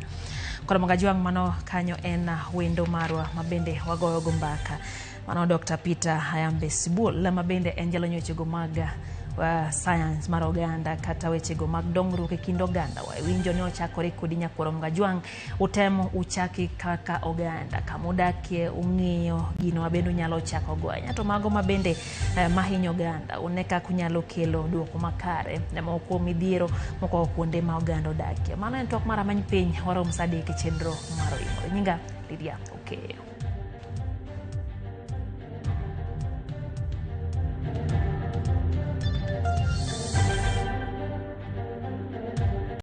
Koro magajuang mano kanyo en wendo marwa mabende wagoyo go mbaka mano Dr. Peter Hayambe Sibul mabende en jalony wechego mag science mar oganda kata wechego mag dongruok e kind oganda. Winjo ni ochakore kodi nyakworo magajuang utemo uchaki kaka oganda kamodakie ung'iyo gino mabende unyalo chako gonya to mago mabende mahinyo oganda uneka kunyalo kelo duoko makare ne moko midhiero moko kuonde ma oganda odakie. Mano en tok mara many piny waro msadi ke chenro maro nyinga Lydia. Okay.